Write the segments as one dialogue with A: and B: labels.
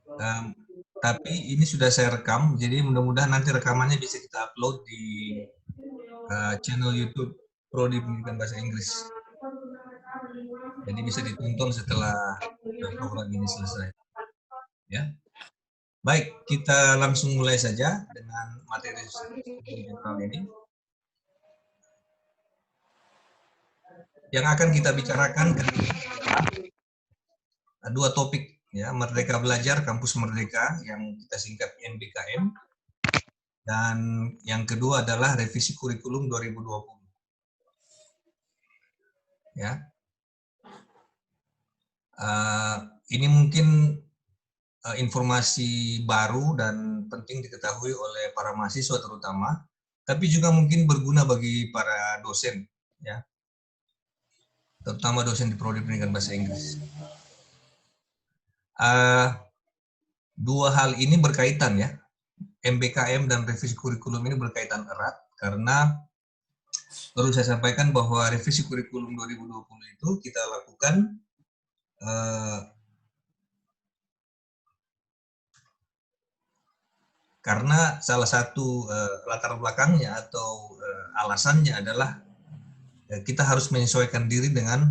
A: Em, tapi ini sudah saya rekam, jadi mudah-mudahan nanti rekamannya bisa kita upload di channel YouTube Prodi Pendidikan Bahasa Inggris. Jadi bisa ditonton setelah program ini selesai. Ya, baik, kita langsung mulai saja dengan materi studi general ini. Yang akan kita bicarakan kali ini adalah dua topik, ya, Merdeka Belajar, Kampus Merdeka yang kita singkat MBKM, dan yang kedua adalah revisi kurikulum 2020. Ya, ini mungkin informasi baru dan penting diketahui oleh para mahasiswa terutama, tapi juga mungkin berguna bagi para dosen, ya, terutama dosen di Prodi Pendidikan Bahasa Inggris. Dua hal ini berkaitan, ya, MBKM dan revisi kurikulum ini berkaitan erat karena perlu saya sampaikan bahwa revisi kurikulum 2020 itu kita lakukan karena salah satu latar belakangnya atau alasannya adalah kita harus menyesuaikan diri dengan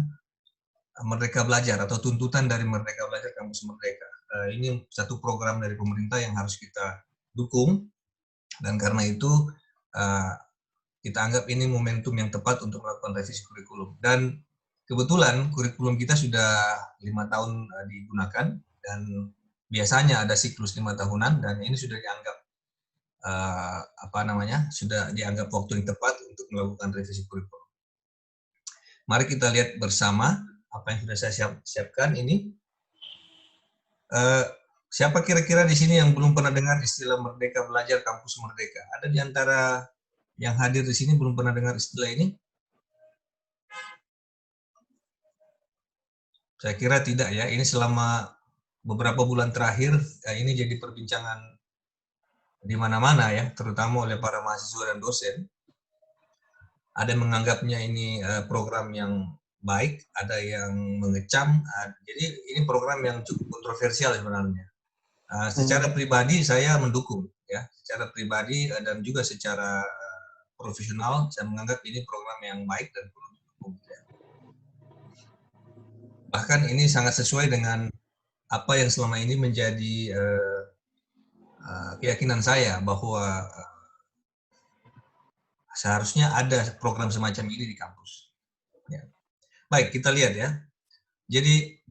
A: Merdeka Belajar atau tuntutan dari Merdeka Belajar Kampus Merdeka. Ini satu program dari pemerintah yang harus kita dukung, dan karena itu kita anggap ini momentum yang tepat untuk melakukan revisi kurikulum. Dan kebetulan kurikulum kita sudah 5 tahun digunakan, dan biasanya ada siklus 5 tahunan, dan ini sudah dianggap sudah dianggap waktu yang tepat untuk melakukan revisi kurikulum. Mari kita lihat bersama apa yang sudah saya siapkan ini. Siapa kira-kira di sini yang belum pernah dengar istilah Merdeka Belajar Kampus Merdeka? Ada di antara yang hadir di sini belum pernah dengar istilah ini? Saya kira tidak, ya. Ini selama beberapa bulan terakhir ini jadi perbincangan di mana-mana, ya, terutama oleh para mahasiswa dan dosen. Ada yang menganggapnya ini program yang baik, ada yang mengecam. Jadi ini program yang cukup kontroversial sebenarnya. Secara pribadi saya mendukung, ya. Secara pribadi dan juga secara profesional saya menganggap ini program yang baik dan perlu didukung. Ya. Bahkan ini sangat sesuai dengan apa yang selama ini menjadi keyakinan saya bahwa seharusnya ada program semacam ini di kampus. Ya. Baik, kita lihat, ya. Jadi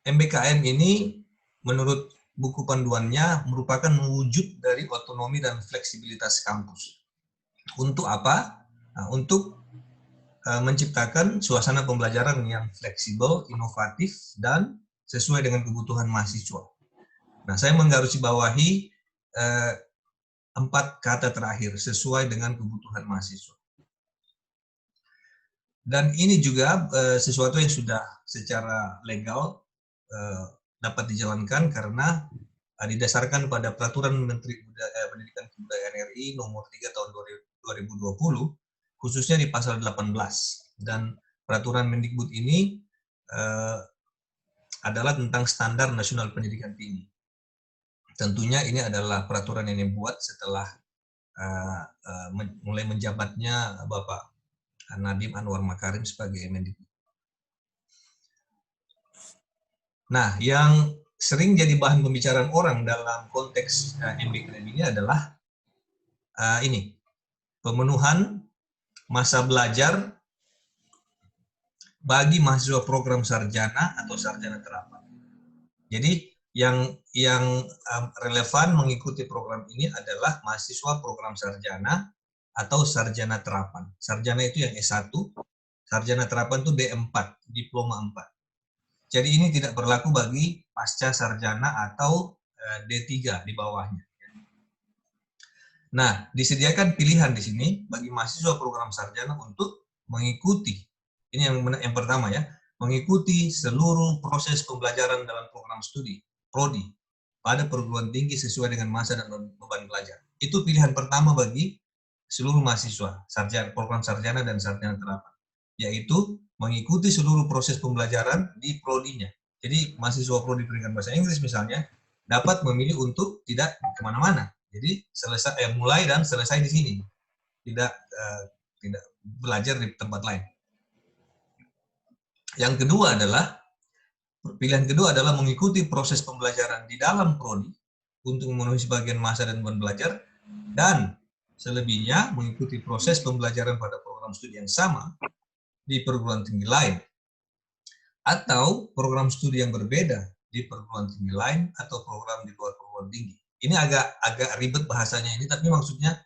A: MBKM ini menurut buku panduannya merupakan wujud dari otonomi dan fleksibilitas kampus. Untuk apa? Nah, untuk menciptakan suasana pembelajaran yang fleksibel, inovatif, dan sesuai dengan kebutuhan mahasiswa. Nah, saya menggarisbawahi 4 kata terakhir, sesuai dengan kebutuhan mahasiswa. Dan ini juga sesuatu yang sudah secara legal dapat dijalankan karena didasarkan pada Peraturan Menteri Pendidikan Kebudayaan RI nomor 3 tahun 2020, khususnya di pasal 18. Dan peraturan Mendikbud ini adalah tentang standar nasional pendidikan tinggi. Tentunya ini adalah peraturan yang dibuat setelah mulai menjabatnya Bapak Nadiem Anwar Makarim sebagai Mendikbud. Nah, yang sering jadi bahan pembicaraan orang dalam konteks MBKM ini adalah ini, pemenuhan masa belajar bagi mahasiswa program sarjana atau sarjana terapan. Jadi yang relevan mengikuti program ini adalah mahasiswa program sarjana atau sarjana terapan. Sarjana itu yang S1, sarjana terapan itu D4, diploma 4. Jadi ini tidak berlaku bagi pasca sarjana atau D3 di bawahnya. Nah, disediakan pilihan di sini bagi mahasiswa program sarjana untuk mengikuti, ini yang pertama, ya, mengikuti seluruh proses pembelajaran dalam program studi, prodi, pada perguruan tinggi sesuai dengan masa dan beban belajar. Itu pilihan pertama bagi seluruh mahasiswa, program sarjana dan sarjana terapan, yaitu mengikuti seluruh proses pembelajaran di prodinya. Jadi mahasiswa prodi pendidikan bahasa Inggris misalnya, dapat memilih untuk tidak kemana-mana. Jadi mulai dan selesai di sini, tidak belajar di tempat lain. Yang kedua adalah pilihan kedua adalah mengikuti proses pembelajaran di dalam prodi untuk memenuhi sebagian masa dan beban belajar, dan selebihnya mengikuti proses pembelajaran pada program studi yang sama di perguruan tinggi lain, atau program studi yang berbeda di perguruan tinggi lain atau program di luar perguruan tinggi. Ini agak ribet bahasanya ini, tapi maksudnya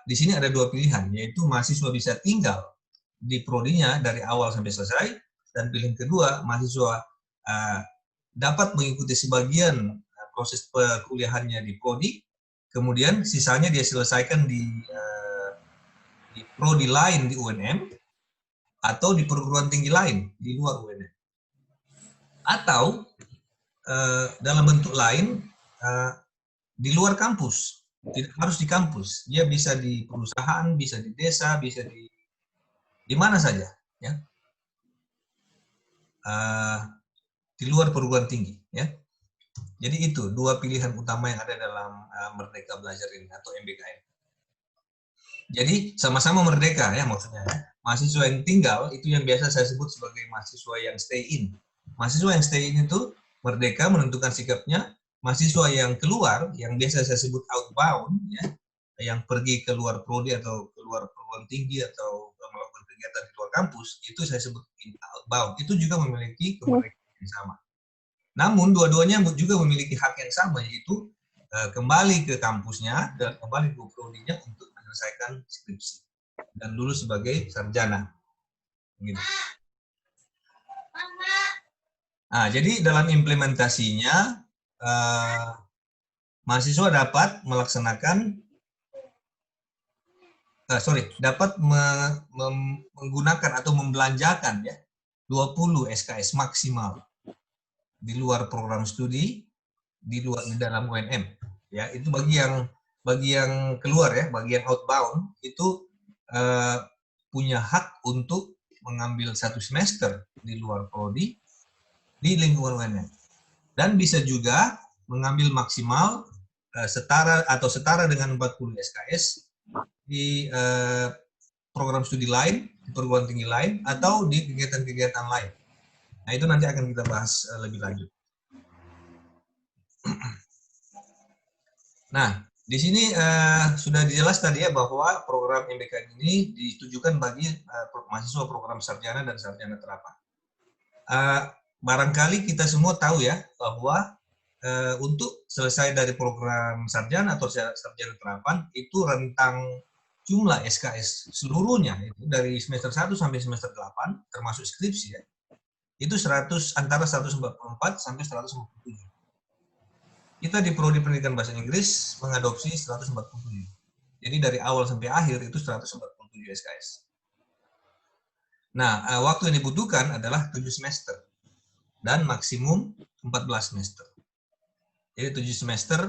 A: di sini ada dua pilihan, yaitu mahasiswa bisa tinggal di prodinya dari awal sampai selesai, dan pilihan kedua, mahasiswa dapat mengikuti sebagian proses perkuliahannya di prodi, kemudian sisanya dia selesaikan di prodi lain di UNM, atau di perguruan tinggi lain di luar UNM. Atau dalam bentuk lain, di luar kampus, tidak harus di kampus, dia bisa di perusahaan, bisa di desa, bisa di mana saja, ya, di luar perguruan tinggi, ya. Jadi itu dua pilihan utama yang ada dalam Merdeka Belajar ini atau MBKM. Jadi sama-sama merdeka, ya, maksudnya. Mahasiswa yang tinggal itu yang biasa saya sebut sebagai mahasiswa yang stay in. Mahasiswa yang stay in itu merdeka menentukan sikapnya. Mahasiswa yang keluar, yang biasa saya sebut outbound, ya, yang pergi ke luar prodi atau keluar perguruan tinggi atau melakukan kegiatan di luar kampus, itu saya sebut outbound. Itu juga memiliki kemerdekaan yang sama. Namun dua-duanya juga memiliki hak yang sama, yaitu kembali ke kampusnya dan kembali ke prodinya untuk menyelesaikan skripsi dan lulus sebagai sarjana. Gitu. Nah, jadi dalam implementasinya, mahasiswa dapat melaksanakan, dapat menggunakan atau membelanjakan, ya, 20 SKS maksimal di luar program studi, di dalam UNM, ya. Itu bagi yang keluar, ya, bagi yang outbound itu punya hak untuk mengambil 1 semester di luar prodi di lingkungan UNM, dan bisa juga mengambil maksimal setara dengan 40 SKS di program studi lain, di perguruan tinggi lain, atau di kegiatan-kegiatan lain. Nah, itu nanti akan kita bahas lebih lanjut. Nah, di sini sudah dijelas tadi, ya, bahwa program MBKM ini ditujukan bagi mahasiswa program sarjana dan sarjana terapan. Barangkali kita semua tahu, ya, bahwa untuk selesai dari program sarjana atau sarjana terapan itu rentang jumlah SKS seluruhnya itu dari semester 1 sampai semester 8 termasuk skripsi, ya, itu antara 144 sampai 147. Kita di Prodi Pendidikan Bahasa Inggris mengadopsi 147. Jadi dari awal sampai akhir itu 147 SKS. Nah, waktu yang dibutuhkan adalah 7 semester dan maksimum 14 semester. Jadi 7 semester,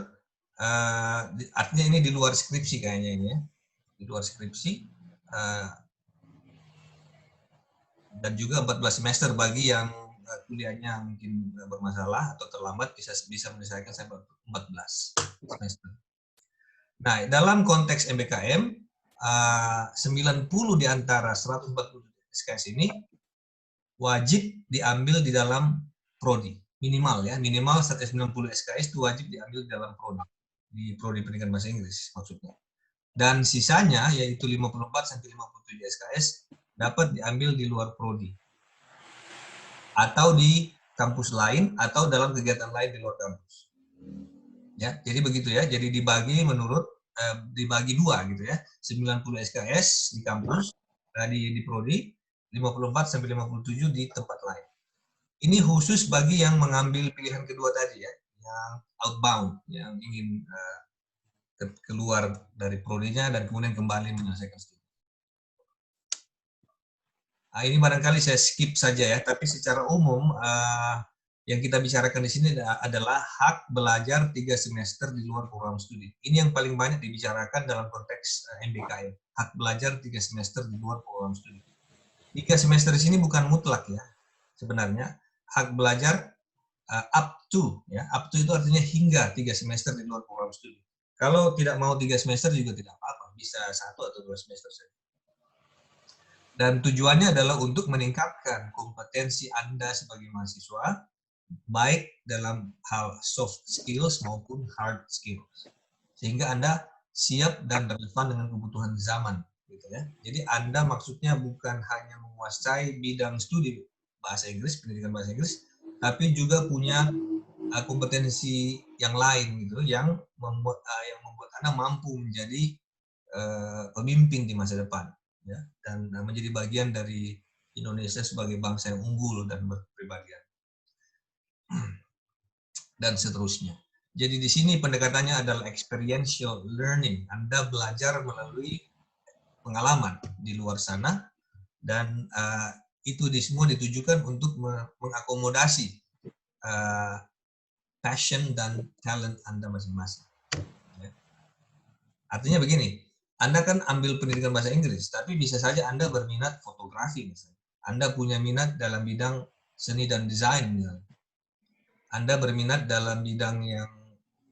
A: artinya ini di luar skripsi kayaknya ini, ya. Di luar skripsi, dan juga 14 semester bagi yang kuliahnya mungkin bermasalah atau terlambat bisa menyelesaikan sampai 14 semester. Nah, dalam konteks MBKM, 90 di antara 140 SKS ini wajib diambil di dalam prodi. Minimal, ya, minimal 190 SKS itu wajib diambil di dalam prodi. Di Prodi Pendidikan Bahasa Inggris maksudnya. Dan sisanya, yaitu 54 sampai 57 SKS, dapat diambil di luar prodi. Atau di kampus lain, atau dalam kegiatan lain di luar kampus. Ya, jadi begitu, ya. Jadi dibagi dua gitu, ya. 90 SKS di kampus, di prodi, 54 sampai 57 di tempat lain. Ini khusus bagi yang mengambil pilihan kedua tadi, ya, yang outbound, yang ingin keluar dari prodinya dan kemudian kembali menyelesaikan studi. Nah, ini barangkali saya skip saja, ya, tapi secara umum yang kita bicarakan di sini adalah hak belajar 3 semester di luar program studi. Ini yang paling banyak dibicarakan dalam konteks MBKM, hak belajar 3 semester di luar program studi. 3 semester di sini bukan mutlak, ya, sebenarnya hak belajar up to, ya, up to itu artinya hingga 3 semester di luar program studi. Kalau tidak mau 3 semester juga tidak apa-apa, bisa 1 atau 2 semester saja. Dan tujuannya adalah untuk meningkatkan kompetensi Anda sebagai mahasiswa, baik dalam hal soft skills maupun hard skills. Sehingga Anda siap dan relevan dengan kebutuhan zaman. Gitu ya. Jadi Anda maksudnya bukan hanya menguasai bidang studi bahasa Inggris, pendidikan bahasa Inggris, tapi juga punya kompetensi yang lain gitu yang membuat Anda mampu menjadi pemimpin di masa depan, ya, dan menjadi bagian dari Indonesia sebagai bangsa yang unggul dan berkepribadian dan seterusnya. Jadi di sini pendekatannya adalah experiential learning. Anda belajar melalui pengalaman di luar sana, dan itu semua ditujukan untuk mengakomodasi passion dan talent Anda masing-masing. Ya. Artinya begini, Anda kan ambil pendidikan bahasa Inggris, tapi bisa saja Anda berminat fotografi misalnya. Anda punya minat dalam bidang seni dan desain misalnya. Anda berminat dalam bidang yang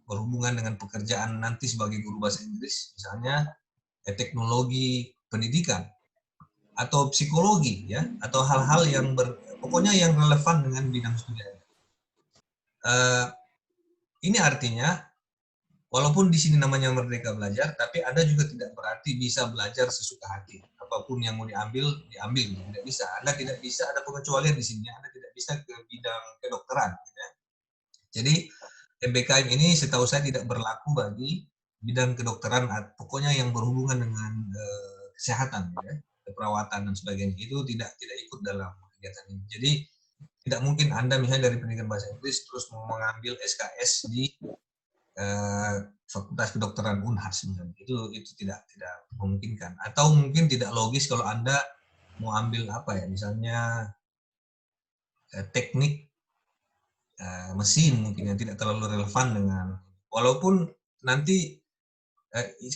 A: berhubungan dengan pekerjaan nanti sebagai guru bahasa Inggris, misalnya teknologi pendidikan atau psikologi, ya, atau hal-hal yang pokoknya yang relevan dengan bidang studi Anda. Ini artinya walaupun di sini namanya Merdeka Belajar, tapi Anda juga tidak berarti bisa belajar sesuka hati. Apapun yang mau diambil, tidak bisa. Anda tidak bisa, ada pengecualian di sini. Anda tidak bisa ke bidang kedokteran. Ya. Jadi MBKM ini setahu saya tidak berlaku bagi bidang kedokteran, pokoknya yang berhubungan dengan kesehatan, ya, perawatan dan sebagainya, itu tidak ikut dalam kegiatan ini. Jadi tidak mungkin Anda misalnya dari pendidikan bahasa Inggris terus mau mengambil SKS di Fakultas Kedokteran Unhas misalnya. Itu tidak memungkinkan. Atau mungkin tidak logis kalau Anda mau ambil apa ya, misalnya teknik mesin mungkin yang tidak terlalu relevan dengan, walaupun nanti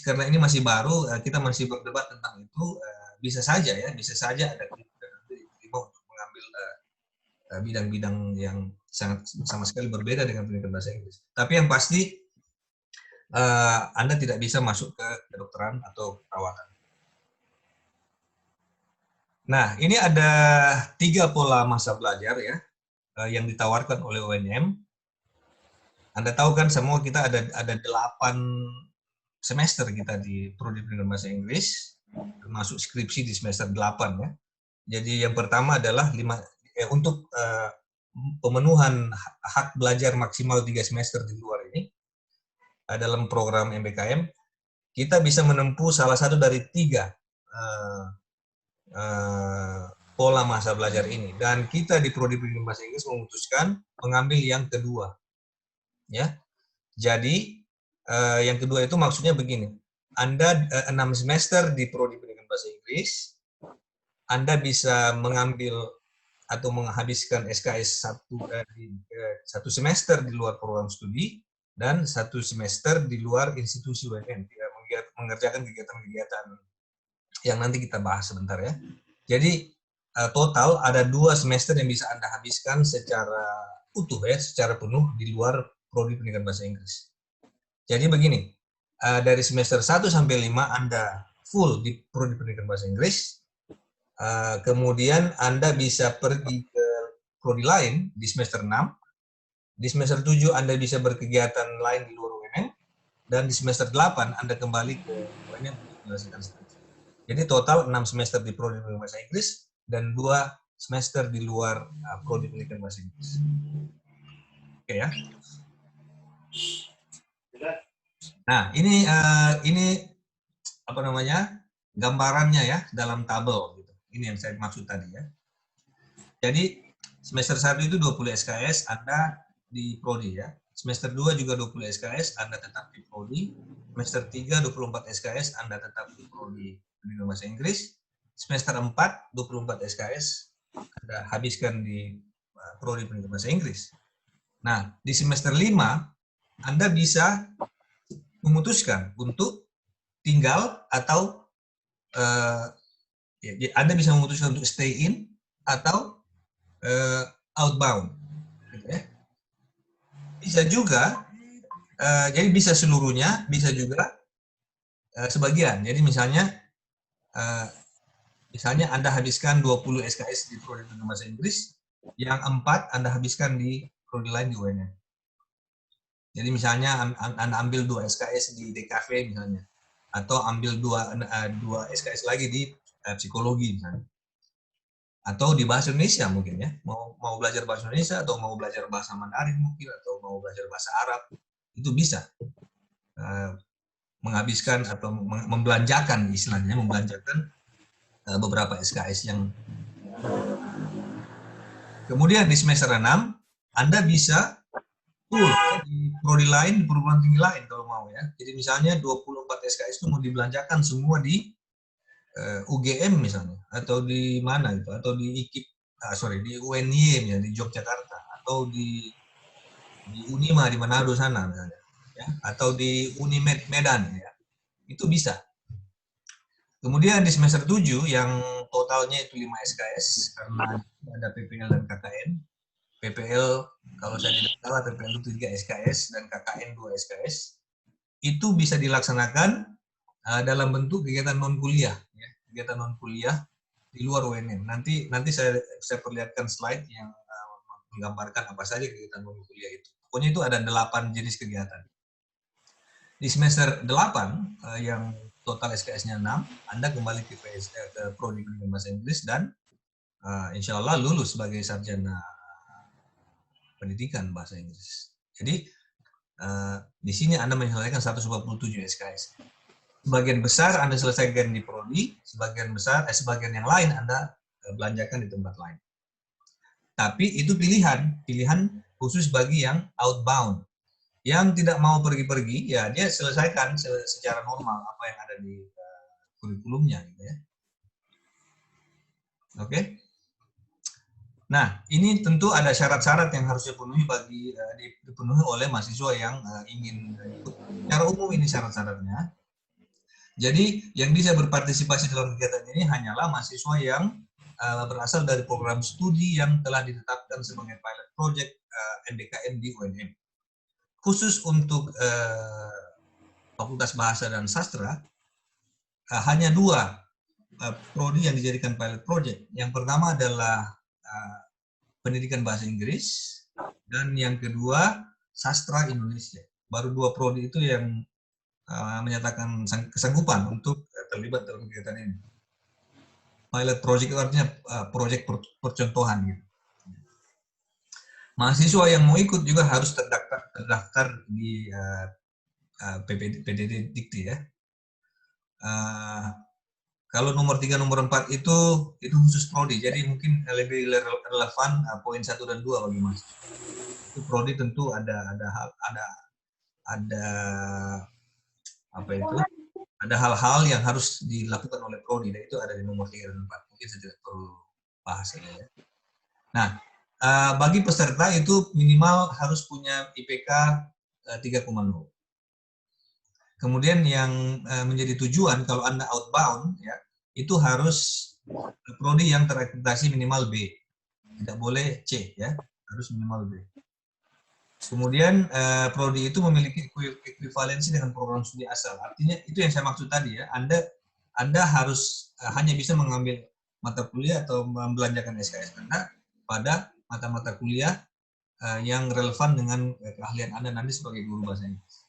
A: karena ini masih baru, kita masih berdebat tentang itu, bisa saja ada tiba-tiba untuk mengambil bidang-bidang yang sangat sama sekali berbeda dengan pendidikan bahasa Inggris. Tapi yang pasti Anda tidak bisa masuk ke kedokteran atau perawatan. Nah, ini ada 3 pola masa belajar ya yang ditawarkan oleh UNM. Anda tahu kan semua kita ada 8 semester kita di Prodi Pendidikan Bahasa Inggris, termasuk skripsi di semester 8 ya. Jadi yang pertama adalah untuk pemenuhan hak belajar maksimal 3 semester di luar ini dalam program MBKM, kita bisa menempuh salah satu dari 3 pola masa belajar ini, dan kita di Prodi Pendidikan Bahasa Inggris memutuskan mengambil yang kedua, ya. Jadi yang kedua itu maksudnya begini, Anda 6 semester di Prodi Pendidikan Bahasa Inggris, Anda bisa mengambil atau menghabiskan SKS 1 semester di luar program studi dan 1 semester di luar institusi UNM, mengerjakan kegiatan-kegiatan yang nanti kita bahas sebentar ya. Jadi total ada 2 semester yang bisa Anda habiskan secara utuh ya, secara penuh di luar Prodi Pendidikan Bahasa Inggris. Jadi begini, dari semester 1 sampai 5 Anda full di Prodi Pendidikan Bahasa Inggris, kemudian Anda bisa pergi ke prodi lain di semester 6, di semester 7 Anda bisa berkegiatan lain di luar UNM, dan di semester 8 Anda kembali ke UNM untuk menyelesaikan skripsi. Jadi total 6 semester di Prodi Pendidikan Bahasa Inggris dan 2 semester di luar Prodi Pendidikan Bahasa Inggris. Oke ya. Nah, ini apa namanya? Gambarannya ya dalam tabel gitu. Ini yang saya maksud tadi ya. Jadi semester 1 itu 20 SKS Anda di prodi ya. Semester 2 juga 20 SKS Anda tetap di prodi. Semester 3 24 SKS Anda tetap di prodi Pendidikan Bahasa Inggris. Semester 4 24 SKS Anda habiskan di prodi Pendidikan Bahasa Inggris. Nah, di semester 5 Anda bisa memutuskan untuk tinggal atau Anda bisa memutuskan untuk stay in atau outbound, gitu ya. Bisa juga, jadi bisa seluruhnya, bisa juga sebagian. Jadi misalnya Anda habiskan 20 SKS di prodi bahasa Inggris, yang 4 Anda habiskan di prodi lain di UNM. Jadi misalnya Anda ambil 2 SKS di DKV misalnya, atau ambil 2 SKS lagi di psikologi misalnya. Atau di bahasa Indonesia mungkin ya, mau belajar bahasa Indonesia atau mau belajar bahasa Mandarin mungkin, atau mau belajar bahasa Arab, itu bisa menghabiskan atau membelanjakan, istilahnya membelanjakan beberapa SKS yang. Kemudian di semester 6 Anda bisa full di prodi lain, di perguruan tinggi lain kalau mau ya. Jadi misalnya 24 SKS itu mau dibelanjakan semua di UGM misalnya, atau di mana itu, atau di IKIP, di UNY ya, di Yogyakarta, atau di Unima di Manado sana misalnya, ya, atau di Unimed Medan ya, itu bisa. Kemudian di semester 7 yang totalnya itu 5 SKS karena ada PPL dan KKN. PPL kalau saya tidak salah PPL itu 3 SKS dan KKN 2 SKS. Itu bisa dilaksanakan dalam bentuk kegiatan non kuliah, ya, kegiatan non kuliah di luar UNM. Nanti saya perlihatkan slide yang menggambarkan apa saja kegiatan non kuliah itu. Pokoknya itu ada 8 jenis kegiatan. Di semester 8 yang total SKS-nya 6, Anda kembali ke prodi bahasa Inggris dan insya Allah lulus sebagai sarjana pendidikan bahasa Inggris. Jadi di sini Anda menyelesaikan 147 SKS. Sebagian besar Anda selesaikan di prodi, sebagian yang lain Anda belanjakan di tempat lain. Tapi itu pilihan khusus bagi yang outbound. Yang tidak mau pergi-pergi, ya dia selesaikan secara normal apa yang ada di kurikulumnya, gitu ya. Oke. Nah, ini tentu ada syarat-syarat yang harus dipenuhi oleh mahasiswa yang ingin ikut. Secara umum ini syarat-syaratnya. Jadi, yang bisa berpartisipasi dalam kegiatan ini hanyalah mahasiswa yang berasal dari program studi yang telah ditetapkan sebagai pilot project MBKM di UNM. Khusus untuk Fakultas Bahasa dan Sastra, hanya 2 prodi yang dijadikan pilot project. Yang pertama adalah pendidikan bahasa Inggris, dan yang kedua sastra Indonesia. Baru 2 prodi itu yang menyatakan kesanggupan untuk terlibat dalam kegiatan ini. Pilot project itu artinya proyek percontohan gitu. Mahasiswa yang mau ikut juga harus terdaftar di PDD Dikti ya. Kalau nomor 3, nomor 4 itu khusus prodi, jadi mungkin lebih relevan poin 1 dan 2 bagi mahasiswa. Itu prodi tentu ada hal-hal yang harus dilakukan oleh prodi, dan itu ada di nomor 3 dan 4. Mungkin saya tidak perlu bahas ini ya. Nah, bagi peserta itu minimal harus punya IPK 3,0. Kemudian yang menjadi tujuan kalau Anda outbound ya, itu harus prodi yang terakreditasi minimal B. Tidak boleh C ya, harus minimal B. Kemudian prodi itu memiliki ekuivalensi dengan program studi asal. Artinya itu yang saya maksud tadi ya, Anda harus hanya bisa mengambil mata kuliah atau membelanjakan SKS Anda pada mata-mata kuliah yang relevan dengan keahlian Anda nanti sebagai guru bahasa Inggris.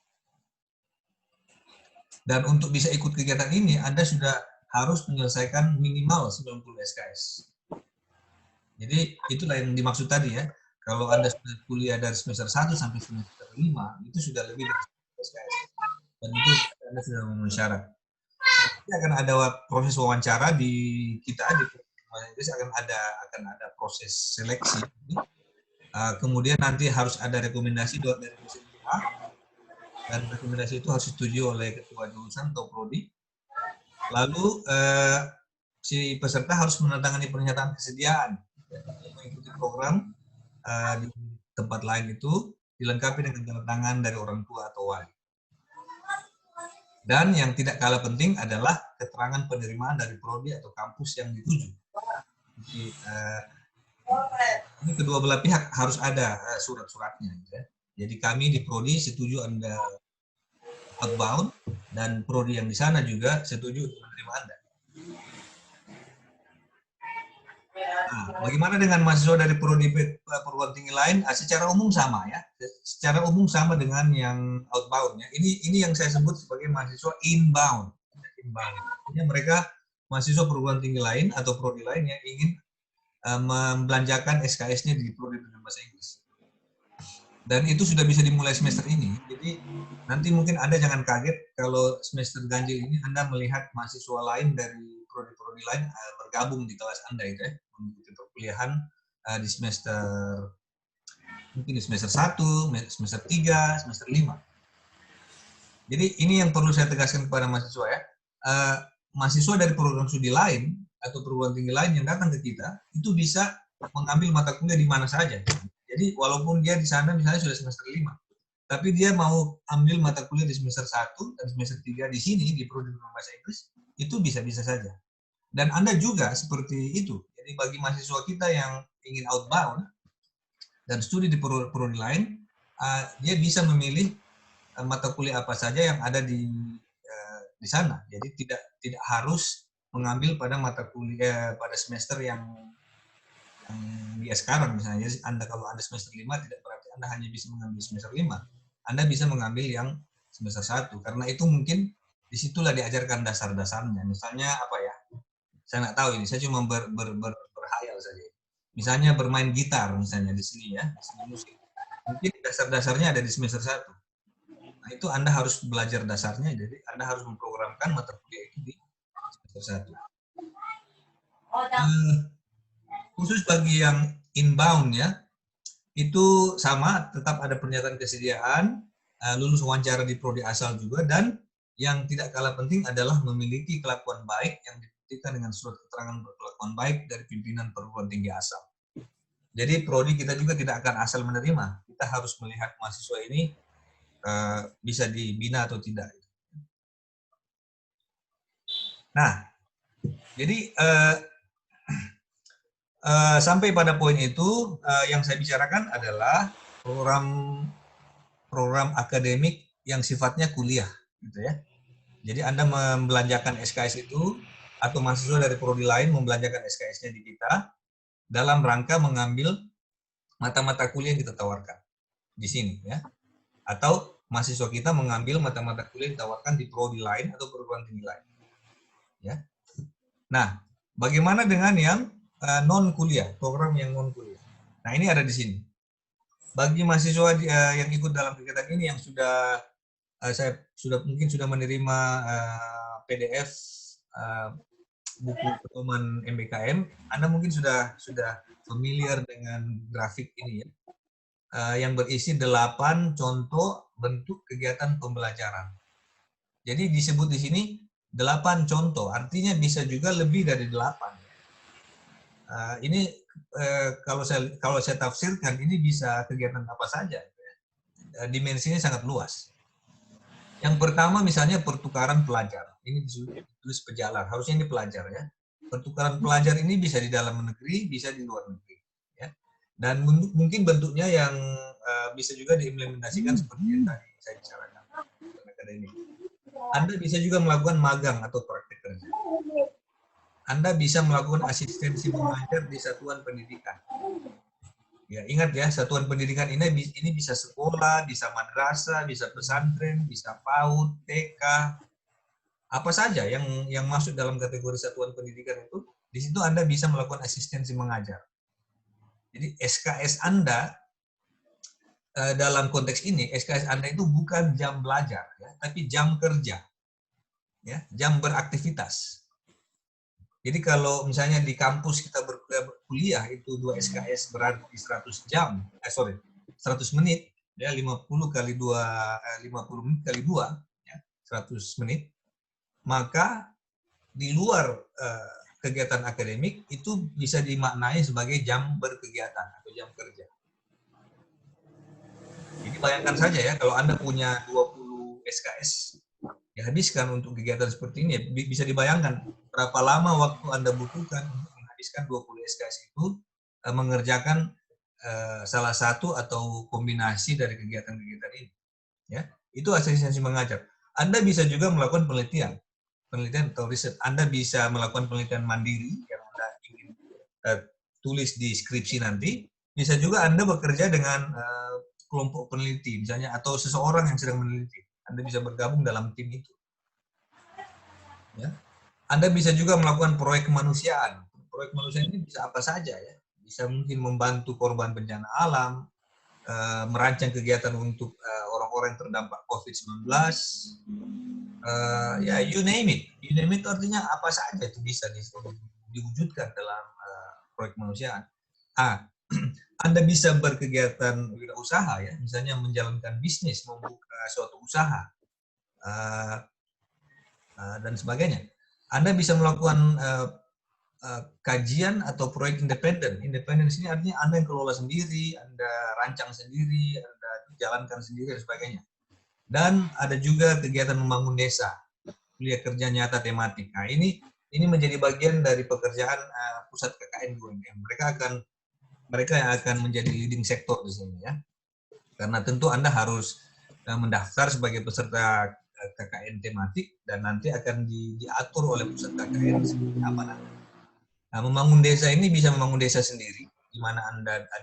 A: Dan untuk bisa ikut kegiatan ini, Anda sudah harus menyelesaikan minimal 90 SKS. Jadi itulah yang dimaksud tadi ya. Kalau Anda sudah kuliah dari semester 1 sampai semester 5, itu sudah lebih dari 90 SKS. Dan itu Anda sudah memenuhi syarat. Nanti akan ada proses wawancara di kita, di Inggris akan ada proses seleksi. Kemudian nanti harus ada rekomendasi dari dosen kita, dan rekomendasi itu harus disetujui oleh ketua jurusan atau prodi. Lalu si peserta harus menandatangani pernyataan kesediaan mengikuti program di tempat lain itu, dilengkapi dengan tanda tangan dari orang tua atau wali. Dan yang tidak kalah penting adalah keterangan penerimaan dari prodi atau kampus yang dituju. Jadi, ini kedua belah pihak harus ada surat-suratnya. Ya. Jadi kami di Prodi setuju Anda outbound, dan Prodi yang di sana juga setuju untuk menerima Anda. Nah, bagaimana dengan mahasiswa dari Prodi perguruan tinggi lain? Secara umum sama ya. Secara umum sama dengan yang outbound ya. Ini yang saya sebut sebagai mahasiswa inbound. Artinya mereka mahasiswa perguruan tinggi lain atau prodi lain yang ingin membelanjakan SKS-nya di Prodi Bahasa Inggris. Dan itu sudah bisa dimulai semester ini. Jadi nanti mungkin Anda jangan kaget kalau semester ganjil ini Anda melihat mahasiswa lain dari prodi-prodi lain bergabung di kelas Anda itu ya, mengikuti perkuliahan di semester mungkin di semester 1, semester 3, semester 5. Jadi ini yang perlu saya tegaskan kepada mahasiswa ya. Mahasiswa dari program studi lain atau perguruan tinggi lain yang datang ke kita itu bisa mengambil mata kuliah di mana saja. Jadi walaupun dia di sana misalnya sudah semester 5, tapi dia mau ambil mata kuliah di semester 1 dan semester 3 di sini di Prodi Bahasa Inggris, itu bisa-bisa saja. Dan Anda juga seperti itu. Jadi bagi mahasiswa kita yang ingin outbound dan studi di prodi lain, dia bisa memilih mata kuliah apa saja yang ada di sana. Jadi tidak harus mengambil pada mata kuliah pada semester yang dia sekarang misalnya. Jadi kalau Anda semester 5 tidak berarti Anda hanya bisa mengambil semester 5. Anda bisa mengambil yang semester 1 karena itu mungkin disitulah diajarkan dasar-dasarnya. Misalnya apa ya? Saya nggak tahu ini, saya cuma berhayal saja. Misalnya bermain gitar misalnya di sini ya, di sini musik. Mungkin dasar-dasarnya ada di semester 1. Nah, itu Anda harus belajar dasarnya, jadi Anda harus memprogramkan mata kuliah itu di semester 1. Khusus bagi yang inbound ya, itu sama, tetap ada pernyataan kesediaan, lulus wawancara di prodi asal juga, dan yang tidak kalah penting adalah memiliki kelakuan baik yang dibuktikan dengan surat keterangan berkelakuan baik dari pimpinan perguruan tinggi asal. Jadi prodi kita juga tidak akan asal menerima, kita harus melihat mahasiswa ini bisa dibina atau tidak. Nah, jadi sampai pada poin itu yang saya bicarakan adalah program akademik yang sifatnya kuliah, gitu ya. Jadi Anda membelanjakan SKS itu atau mahasiswa dari prodi lain membelanjakan SKS-nya di kita dalam rangka mengambil mata-mata kuliah yang kita tawarkan di sini, ya. Atau mahasiswa kita mengambil mata-mata kuliah yang ditawarkan di prodi lain atau perguruan tinggi lain, ya. Nah, bagaimana dengan yang non kuliah, program yang non kuliah? Nah, ini ada di sini. Bagi mahasiswa yang ikut dalam kegiatan ini yang sudah saya mungkin sudah menerima PDF buku pedoman MBKM, Anda mungkin sudah familiar dengan grafik ini ya, yang berisi 8 contoh bentuk kegiatan pembelajaran. Jadi disebut di sini 8 contoh, artinya bisa juga lebih dari 8. Ini kalau saya tafsirkan ini bisa kegiatan apa saja. Dimensinya sangat luas. Yang pertama misalnya pertukaran pelajar. Ini ditulis pejalan, harusnya ini pelajar ya. Pertukaran pelajar ini bisa di dalam negeri, bisa di luar negeri. Ya. Dan mungkin bentuknya yang bisa juga diimplementasikan seperti yang tadi saya bicarakan. Anda bisa juga melakukan magang atau praktik kerja. Anda bisa melakukan asistensi mengajar di satuan pendidikan. Ya, ingat ya, satuan pendidikan ini bisa sekolah, bisa madrasah, bisa pesantren, bisa PAUD, TK, apa saja yang masuk dalam kategori satuan pendidikan itu, di situ Anda bisa melakukan asistensi mengajar. Jadi SKS Anda dalam konteks ini, SKS Anda itu bukan jam belajar, ya, tapi jam kerja, ya, jam beraktivitas. Jadi kalau misalnya di kampus kita berkuliah itu 2 SKS berarti 100 jam, 100 menit, ya 50 kali 50 menit kali 2, ya, 100 menit. Maka di luar kegiatan akademik itu bisa dimaknai sebagai jam berkegiatan atau jam kerja. Jadi bayangkan saja ya kalau Anda punya 20 SKS, dihabiskan untuk kegiatan seperti ini, bisa dibayangkan berapa lama waktu Anda butuhkan untuk menghabiskan 20 SKS itu mengerjakan salah satu atau kombinasi dari kegiatan-kegiatan ini. Ya, itu asistensi mengajar. Anda bisa juga melakukan penelitian atau riset. Anda bisa melakukan penelitian mandiri yang Anda ingin tulis di skripsi nanti. Bisa juga Anda bekerja dengan kelompok peneliti, misalnya, atau seseorang yang sedang meneliti. Anda bisa bergabung dalam tim itu. Ya. Anda bisa juga melakukan proyek kemanusiaan. Proyek kemanusiaan ini bisa apa saja ya. Bisa mungkin membantu korban bencana alam, merancang kegiatan untuk orang-orang yang terdampak COVID-19, ya you name it. You name it artinya apa saja itu bisa diwujudkan dalam proyek kemanusiaan. Anda bisa berkegiatan wirausaha ya, misalnya menjalankan bisnis, membuka suatu usaha, dan sebagainya. Anda bisa melakukan kajian atau proyek independen. Independen di sini artinya Anda yang kelola sendiri, Anda rancang sendiri, Anda jalankan sendiri dan sebagainya. Dan ada juga kegiatan membangun desa, kuliah kerja nyata tematik. Nah, ini menjadi bagian dari pekerjaan pusat KKN UMM. Mereka yang akan menjadi leading sektor di sini ya. Karena tentu Anda harus mendaftar sebagai peserta KKN tematik dan nanti akan diatur oleh pusat KKN seperti apa nanti. Nah, membangun desa ini bisa membangun desa sendiri, di mana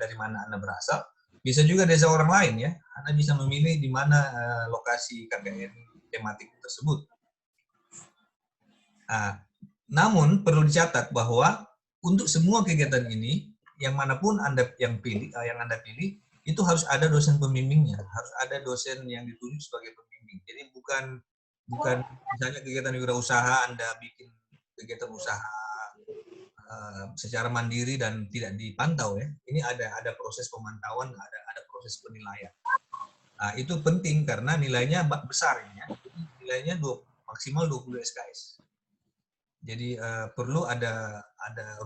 A: dari mana Anda berasal. Bisa juga desa orang lain ya. Anda bisa memilih di mana lokasi KKN tematik tersebut. Namun perlu dicatat bahwa untuk semua kegiatan ini, yang manapun Anda yang Anda pilih, itu harus ada dosen pembimbingnya, harus ada dosen yang ditunjuk sebagai pembimbing. Jadi bukan misalnya kegiatan wirausaha Anda bikin kegiatan usaha secara mandiri dan tidak dipantau ya. Ini ada proses pemantauan, ada proses penilaian. Nah, itu penting karena nilainya besar ya. Nilainya maksimal 20 SKS. Jadi perlu ada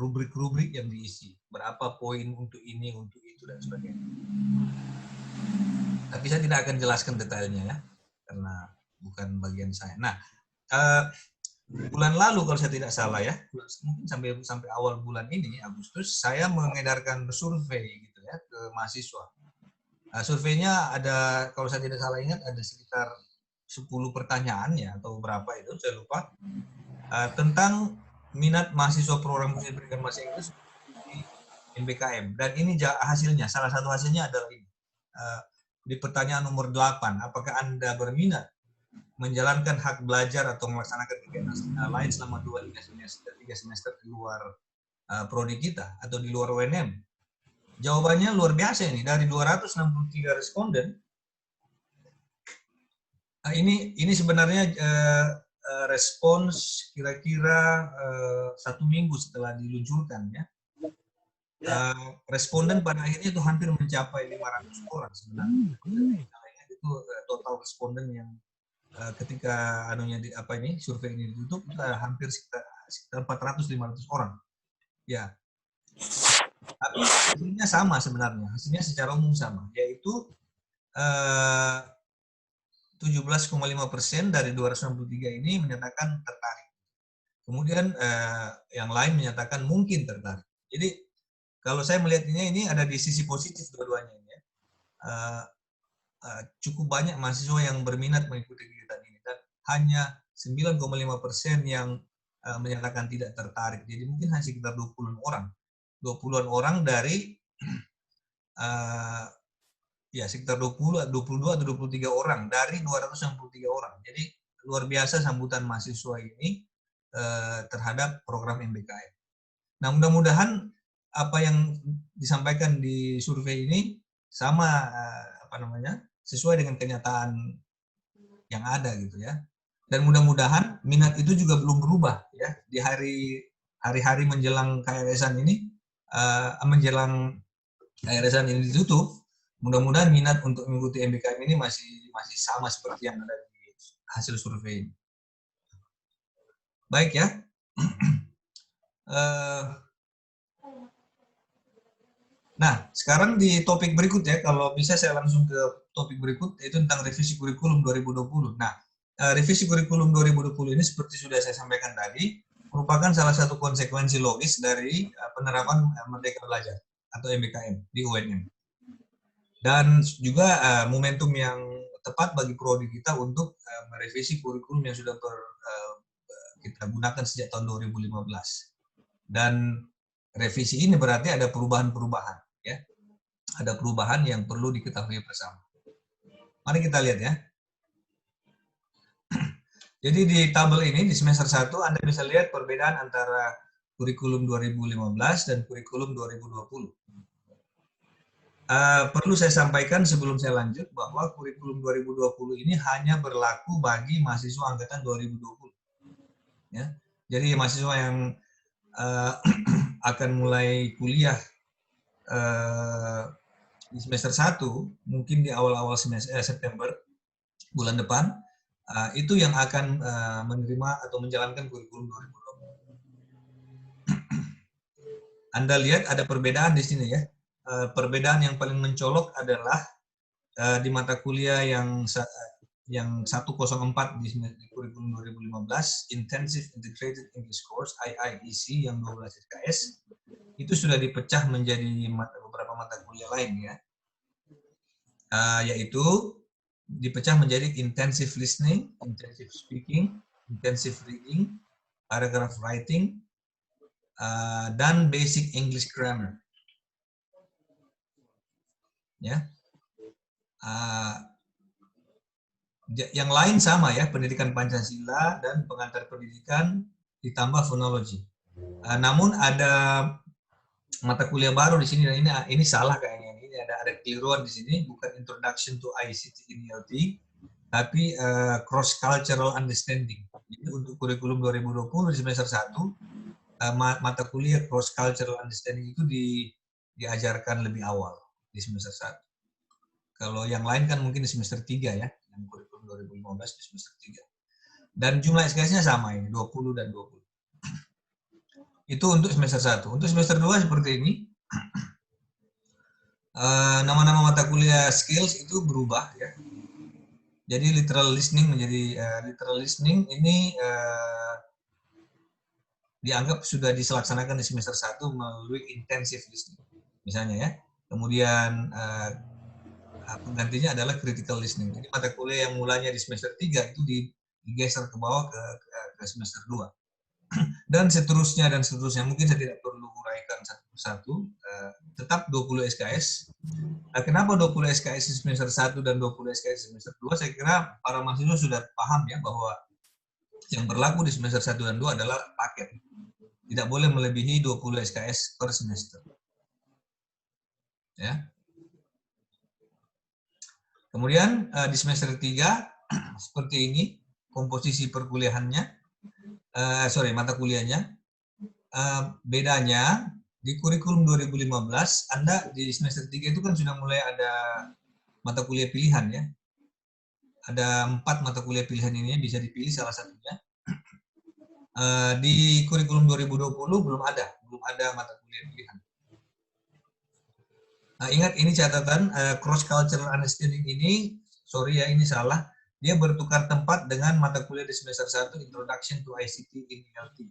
A: rubrik-rubrik yang diisi. Berapa poin untuk ini, untuk itu dan sebagainya. Tapi saya tidak akan jelaskan detailnya ya, karena bukan bagian saya. Nah, bulan lalu kalau saya tidak salah ya, mungkin sampai awal bulan ini Agustus, saya mengedarkan survei gitu ya ke mahasiswa. Surveinya ada, kalau saya tidak salah ingat, ada sekitar 10 pertanyaan ya, atau berapa itu saya lupa, tentang minat mahasiswa program khusus pendidikan bahasa Inggris di MBKM. Dan ini hasilnya, salah satu hasilnya adalah ini. Di pertanyaan nomor 8, apakah Anda berminat menjalankan hak belajar atau melaksanakan kegiatan lain selama 3 semester di luar prodi kita atau di luar UNM? Jawabannya luar biasa ini, dari 263 responden. Ini sebenarnya respons kira-kira 1 minggu setelah diluncurkan ya. Responden pada akhirnya itu hampir mencapai 500 orang sebenarnya. Itu total responden yang ketika survei ini ditutup itu hampir sekitar 400-500 orang. Ya. Tapi hasilnya sama sebenarnya, hasilnya secara umum sama, yaitu 17,5% dari 263 ini menyatakan tertarik. Kemudian yang lain menyatakan mungkin tertarik. Jadi kalau saya melihatnya ini ada di sisi positif dua-duanya ini ya. Cukup banyak mahasiswa yang berminat mengikuti kegiatan ini dan hanya 9,5% yang menyatakan tidak tertarik. Jadi mungkin hanya sekitar 20-an orang. 20-an orang dari sekitar 22 atau 23 orang dari 263 orang. Jadi luar biasa sambutan mahasiswa ini terhadap program MBKM. Nah, mudah-mudahan apa yang disampaikan di survei ini sama sesuai dengan kenyataan yang ada gitu ya. Dan mudah-mudahan minat itu juga belum berubah ya di hari-hari menjelang KRS-an ini, menjelang KRS-an ini ditutup. Mudah-mudahan minat untuk mengikuti MBKM ini masih sama seperti yang ada di hasil survei ini. Baik ya. Nah, sekarang di topik berikut ya, kalau bisa saya langsung ke topik berikut, yaitu tentang revisi kurikulum 2020. Nah, revisi kurikulum 2020 ini seperti sudah saya sampaikan tadi, merupakan salah satu konsekuensi logis dari penerapan Merdeka Belajar. atau MBKM di UNM. Dan juga momentum yang tepat bagi prodi kita untuk merevisi kurikulum yang sudah kita gunakan sejak tahun 2015. Dan revisi ini berarti ada perubahan-perubahan, ya. Ada perubahan yang perlu diketahui bersama. Mari kita lihat ya. Jadi di tabel ini di semester 1 Anda bisa lihat perbedaan antara kurikulum 2015 dan kurikulum 2020. Perlu saya sampaikan sebelum saya lanjut bahwa kurikulum 2020 ini hanya berlaku bagi mahasiswa angkatan 2020. Ya. Jadi mahasiswa yang akan mulai kuliah di semester 1, mungkin di awal-awal September bulan depan, itu yang akan menerima atau menjalankan kurikulum 2020. Anda lihat ada perbedaan di sini ya. Perbedaan yang paling mencolok adalah di mata kuliah yang 104 di kurikulum 2015, Intensive Integrated English Course IIEC yang 12 SKS, itu sudah dipecah menjadi beberapa mata kuliah lain ya, yaitu dipecah menjadi Intensive Listening, Intensive Speaking, Intensive Reading, Paragraph Writing, dan Basic English Grammar. Ya, yang lain sama ya, pendidikan Pancasila dan pengantar pendidikan ditambah fonologi. Namun ada mata kuliah baru di sini, dan ini salah kayaknya. Ini ada keliruan di sini, bukan Introduction to ICT in ELT, tapi Cross Cultural Understanding. Jadi untuk kurikulum 2020 di semester 1, mata kuliah Cross Cultural Understanding itu diajarkan lebih awal di semester 1. Kalau yang lain kan mungkin di semester 3 ya, yang kurikulum 2015 di semester 3. Dan jumlah SKS-nya sama ini, 20 dan 20. Itu untuk semester 1. Untuk semester 2 seperti ini. Nama-nama mata kuliah skills itu berubah ya. Jadi literal listening menjadi literal listening ini dianggap sudah dilaksanakan di semester 1 melalui intensive listening. Misalnya ya. Kemudian penggantinya adalah critical listening. Jadi mata kuliah yang mulanya di semester 3 itu digeser ke bawah ke semester 2. Dan seterusnya. Mungkin saya tidak perlu uraikan satu persatu. Tetap 20 SKS. Kenapa 20 SKS di semester 1 dan 20 SKS di semester 2? Saya kira para mahasiswa sudah paham ya bahwa yang berlaku di semester 1 dan 2 adalah paket. Tidak boleh melebihi 20 SKS per semester. Ya. Kemudian di semester 3 seperti ini komposisi perkuliahannya, mata kuliahnya. Bedanya di kurikulum 2015, Anda di semester 3 itu kan sudah mulai ada mata kuliah pilihan ya. Ada 4 mata kuliah pilihan ini, bisa dipilih salah satunya. Di kurikulum 2020 belum ada mata kuliah pilihan. Nah, ingat ini catatan cross cultural understanding ini, sorry ya ini salah, dia bertukar tempat dengan mata kuliah di semester 1 Introduction to ICT in ELT.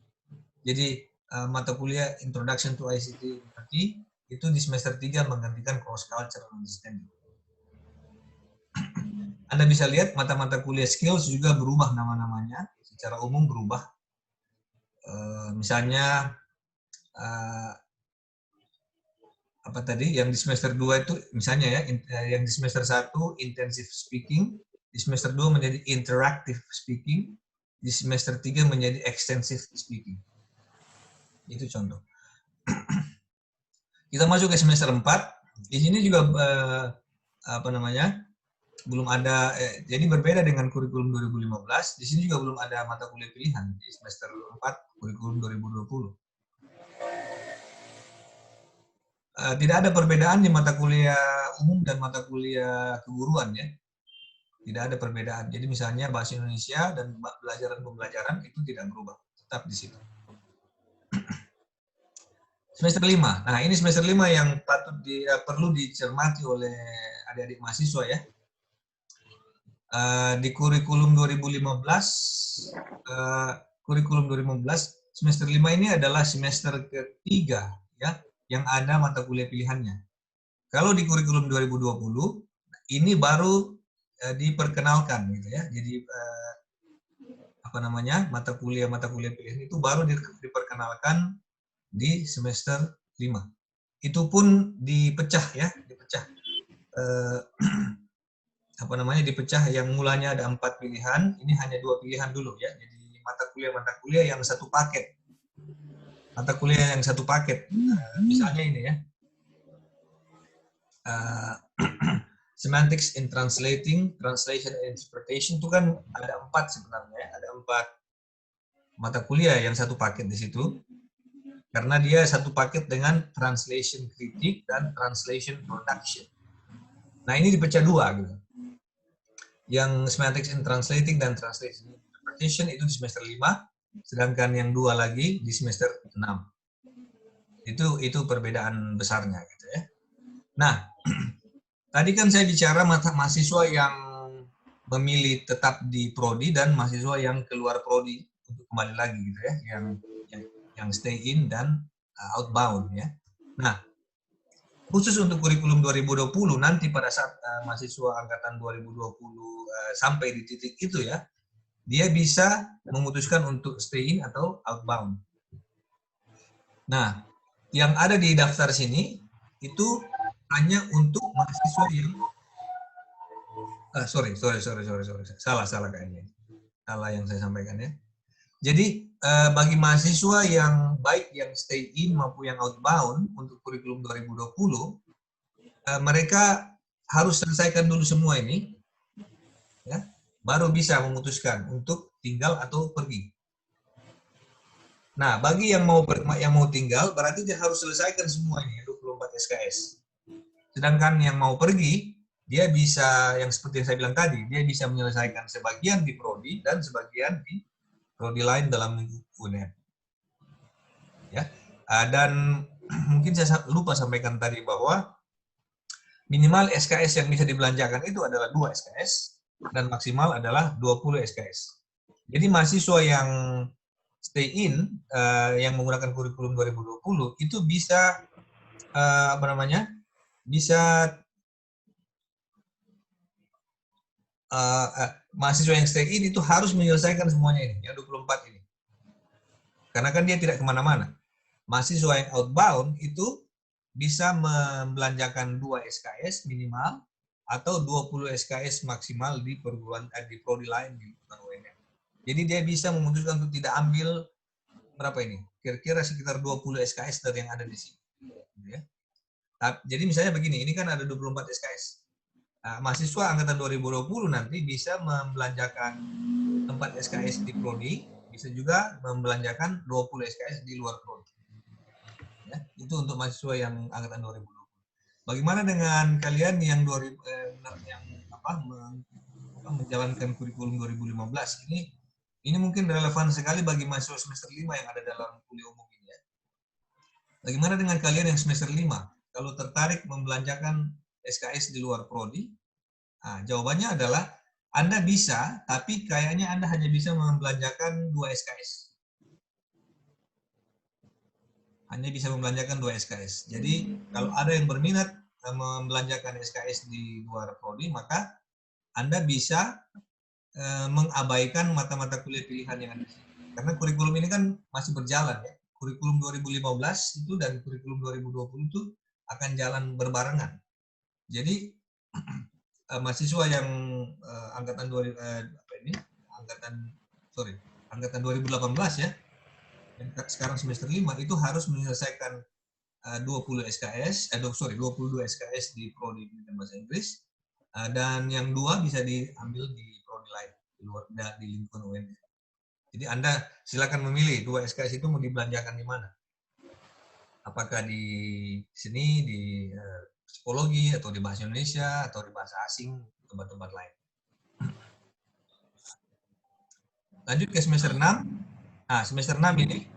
A: Jadi mata kuliah Introduction to ICT in ELT itu di semester 3 menggantikan cross cultural understanding. Anda bisa lihat mata-mata kuliah skills juga berubah nama-namanya, secara umum berubah. Misalnya apa tadi yang di semester 2 itu misalnya ya, yang di semester 1 intensive speaking, di semester 2 menjadi interactive speaking, di semester 3 menjadi extensive speaking. Itu contoh. Kita masuk ke semester 4, di sini juga belum ada, jadi berbeda dengan kurikulum 2015, di sini juga belum ada mata kuliah pilihan di semester 4 kurikulum 2020. Tidak ada perbedaan di mata kuliah umum dan mata kuliah keguruan ya. Tidak ada perbedaan. Jadi misalnya bahasa Indonesia dan pembelajaran itu tidak berubah. Tetap di situ. Semester 5. Nah, ini semester 5 yang perlu dicermati oleh adik-adik mahasiswa ya. Di kurikulum 2015, semester 5 ini adalah semester ketiga ya. yang ada mata kuliah pilihannya. Kalau di kurikulum 2020 ini baru diperkenalkan gitu ya. Jadi apa namanya? mata kuliah pilihan itu baru diperkenalkan di semester 5. Itu pun dipecah ya, dipecah. Apa namanya? Dipecah yang mulanya ada 4 pilihan, ini hanya 2 pilihan dulu ya. Jadi mata kuliah yang satu paket. Mata kuliah yang satu paket. Misalnya ini ya. Semantics in Translating, Translation and Interpretation itu kan ada 4 sebenarnya, ada 4 mata kuliah yang satu paket di situ, karena dia satu paket dengan Translation Critic dan Translation Production. Nah ini dipecah 2 gitu. Yang Semantics in Translating dan Translation Interpretation itu di semester 5, sedangkan yang 2 lagi di semester 6. Itu perbedaan besarnya gitu ya. Nah, tadi kan saya bicara mahasiswa yang memilih tetap di prodi dan mahasiswa yang keluar prodi untuk kembali lagi gitu ya, yang stay in dan outbound ya. Nah, khusus untuk kurikulum 2020 nanti pada saat mahasiswa angkatan 2020 sampai di titik itu ya, dia bisa memutuskan untuk stay in atau outbound. Nah, yang ada di daftar sini itu hanya untuk mahasiswa yang sorry, salah kayaknya, salah yang saya sampaikan ya. Jadi bagi mahasiswa yang baik yang stay in maupun yang outbound untuk kurikulum 2020, mereka harus selesaikan dulu semua ini, ya, baru bisa memutuskan untuk tinggal atau pergi. Nah, bagi yang mau tinggal berarti dia harus selesaikan semua ini 24 SKS. Sedangkan yang mau pergi, dia bisa yang seperti yang saya bilang tadi, dia bisa menyelesaikan sebagian di prodi dan sebagian di prodi lain dalam UNED. Ya. Dan mungkin saya lupa sampaikan tadi bahwa minimal SKS yang bisa dibelanjakan itu adalah 2 SKS dan maksimal adalah 20 SKS. Jadi mahasiswa yang stay in yang menggunakan kurikulum 2020 itu bisa apa namanya? Bisa mahasiswa yang stay in itu harus menyelesaikan semuanya ini, yang 24 ini. Karena kan dia tidak kemana-mana. Mahasiswa yang outbound itu bisa membelanjakan 2 SKS minimal atau 20 SKS maksimal di perguruan di prodi lain di UNED. Jadi dia bisa memutuskan untuk tidak ambil berapa ini? Kira-kira sekitar 20 SKS dari yang ada di sini. Ya. Jadi misalnya begini, ini kan ada 24 SKS. Mahasiswa angkatan 2020 nanti bisa membelanjakan 4 SKS di prodi, bisa juga membelanjakan 20 SKS di luar prodi. Ya, itu untuk mahasiswa yang angkatan 2020. Bagaimana dengan kalian yang menjalankan kurikulum 2015 ini mungkin relevan sekali bagi mahasiswa semester 5 yang ada dalam kuliah umum ini ya. Bagaimana dengan kalian yang semester 5? Kalau tertarik membelanjakan SKS di luar prodi, jawabannya adalah Anda bisa, tapi kayaknya Anda hanya bisa membelanjakan 2 SKS. Hanya bisa membelanjakan 2 SKS. Jadi kalau ada yang berminat membelanjakan SKS di luar prodi, maka Anda bisa mengabaikan mata-mata kuliah pilihan yang ada di sini. Karena kurikulum ini kan masih berjalan ya. Kurikulum 2015 itu dan kurikulum 2020 itu akan jalan berbarengan. Jadi mahasiswa yang angkatan 2018 ya, yang sekarang semester 5 itu harus menyelesaikan 22 SKS di prodi pendidikan bahasa Inggris, dan yang 2 bisa diambil di prodi lain di luar di lingkungan UNED. Jadi Anda silakan memilih 2 SKS itu mau dibelanjakan di mana. Apakah di sini di psikologi atau di bahasa Indonesia atau di bahasa asing, tempat-tempat lain. Lanjut ke semester 6. Nah, semester 6 ini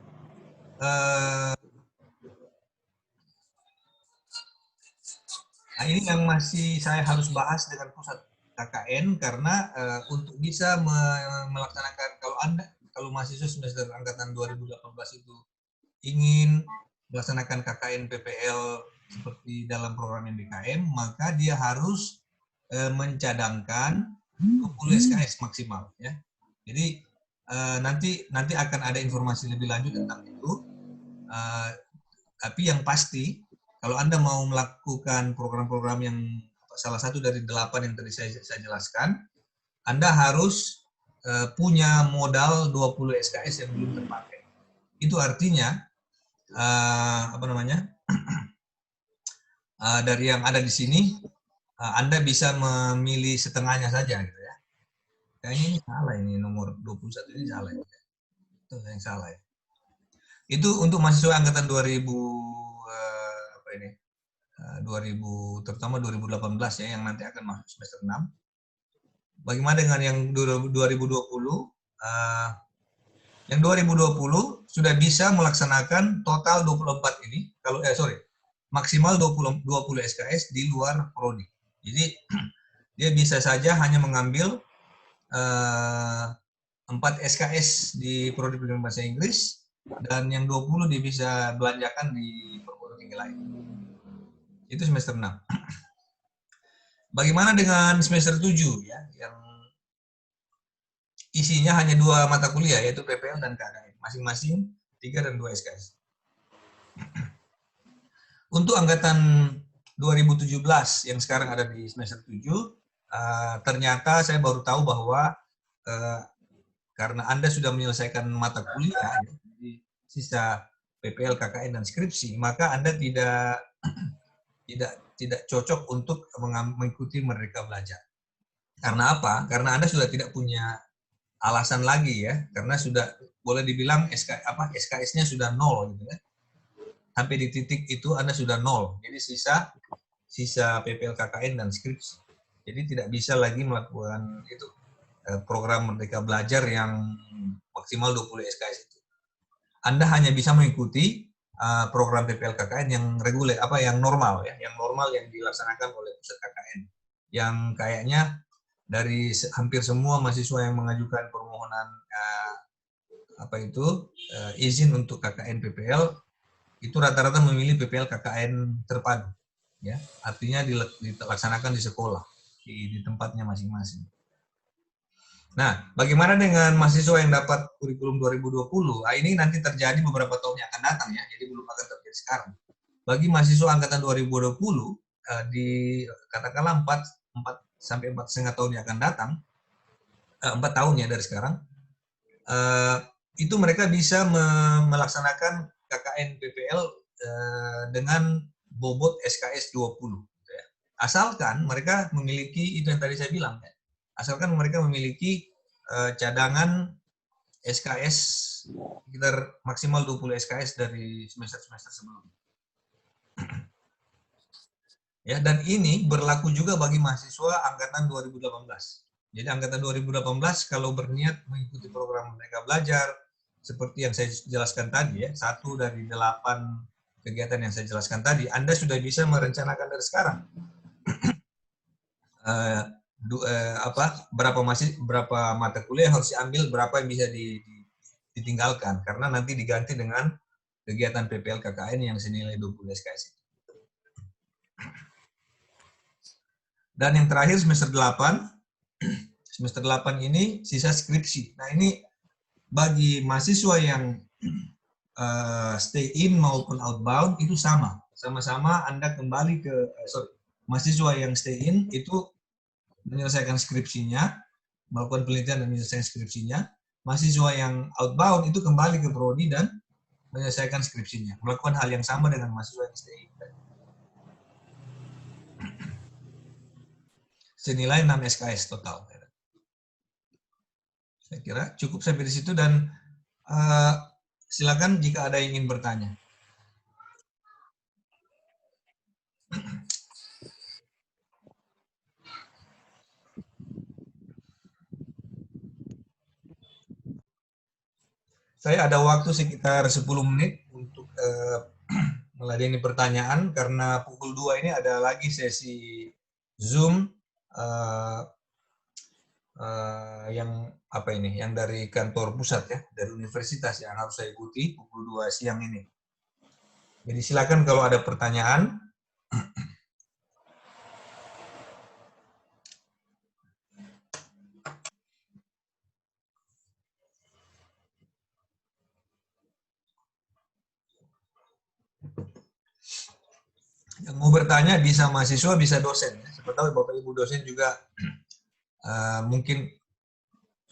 A: ini yang masih saya harus bahas dengan pusat KKN karena untuk bisa melaksanakan kalau mahasiswa semester angkatan 2018 itu ingin melaksanakan KKN PPL seperti dalam program MBKM, maka dia harus mencadangkan 20 SKS maksimal, ya. Jadi nanti akan ada informasi lebih lanjut tentang itu. Tapi yang pasti, kalau Anda mau melakukan program-program yang salah satu dari 8 yang tadi saya jelaskan, Anda harus punya modal 20 SKS yang belum terpakai. Itu artinya dari yang ada di sini, Anda bisa memilih setengahnya saja, gitu ya. Kayaknya ini salah, ini nomor 21 ini salah. Itu yang salah ya. Itu untuk mahasiswa angkatan 2000 terutama 2018 ya, yang nanti akan masuk semester 6. Bagaimana dengan yang 2020? Yang 2020 sudah bisa melaksanakan total 24 ini, maksimal 20 SKS di luar prodi. Jadi dia bisa saja hanya mengambil 4 SKS di prodi pendidikan bahasa Inggris, dan yang 20 dia bisa belanjakan di perguruan tinggi lain. Itu semester 6. Bagaimana dengan semester 7 ya, yang isinya hanya 2 mata kuliah, yaitu PPL dan KKN, masing-masing 3 dan 2 SKS. Untuk angkatan 2017 yang sekarang ada di semester 7, ternyata saya baru tahu bahwa karena Anda sudah menyelesaikan mata kuliah, jadi sisa PPL, KKN, dan skripsi, maka Anda tidak cocok untuk mengikuti Merdeka Belajar. Karena apa? Karena Anda sudah tidak punya alasan lagi ya, karena sudah boleh dibilang SKS-nya sudah 0 gitu ya. Sampai di titik itu Anda sudah 0. Jadi sisa PPL, KKN, dan skripsi. Jadi tidak bisa lagi melakukan itu program Merdeka Belajar yang maksimal 20 SKS itu. Anda hanya bisa mengikuti program PPL KKN yang reguler, yang normal ya, yang normal yang dilaksanakan oleh pusat KKN. Yang kayaknya dari hampir semua mahasiswa yang mengajukan permohonan izin untuk KKN PPL itu rata-rata memilih PPL KKN terpadu, ya, artinya dilaksanakan di sekolah, di tempatnya masing-masing. Nah, bagaimana dengan mahasiswa yang dapat kurikulum 2020? Ini nanti terjadi beberapa tahun yang akan datang ya, jadi belum akan terjadi sekarang. Bagi mahasiswa angkatan 2020, di katakanlah 4 sampai 4,5 tahun yang akan datang, 4 tahun ya dari sekarang, itu mereka bisa melaksanakan KKN PPL dengan bobot SKS 20. Ya. Asalkan mereka memiliki, itu yang tadi saya bilang, ya, asalkan mereka memiliki cadangan SKS sekitar maksimal 20 SKS dari semester-semester sebelumnya. Ya, dan ini berlaku juga bagi mahasiswa angkatan 2018. Jadi angkatan 2018 kalau berniat mengikuti program Merdeka Belajar seperti yang saya jelaskan tadi ya, 1 dari 8 kegiatan yang saya jelaskan tadi, Anda sudah bisa merencanakan dari sekarang berapa mata kuliah yang harus diambil, berapa yang bisa ditinggalkan, karena nanti diganti dengan kegiatan PPL KKN yang senilai 20 SKS. Dan yang terakhir semester 8 ini sisa skripsi. Nah, ini bagi mahasiswa yang stay in maupun outbound itu sama-sama Anda kembali ke mahasiswa yang stay in itu menyelesaikan skripsinya, melakukan penelitian dan menyelesaikan skripsinya. Mahasiswa yang outbound itu kembali ke prodi dan menyelesaikan skripsinya, melakukan hal yang sama dengan mahasiswa yang stay in. Senilai 6 SKS total. Saya kira cukup sampai di situ, dan silakan jika ada yang ingin bertanya. Saya ada waktu sekitar 10 menit untuk meladeni pertanyaan, karena pukul 2 ini ada lagi sesi Zoom yang dari kantor pusat ya, dari universitas yang harus saya ikuti pukul 2 siang ini. Jadi silakan kalau ada pertanyaan. Yang mau bertanya bisa mahasiswa, bisa dosen. Siapa tahu Bapak Ibu dosen juga mungkin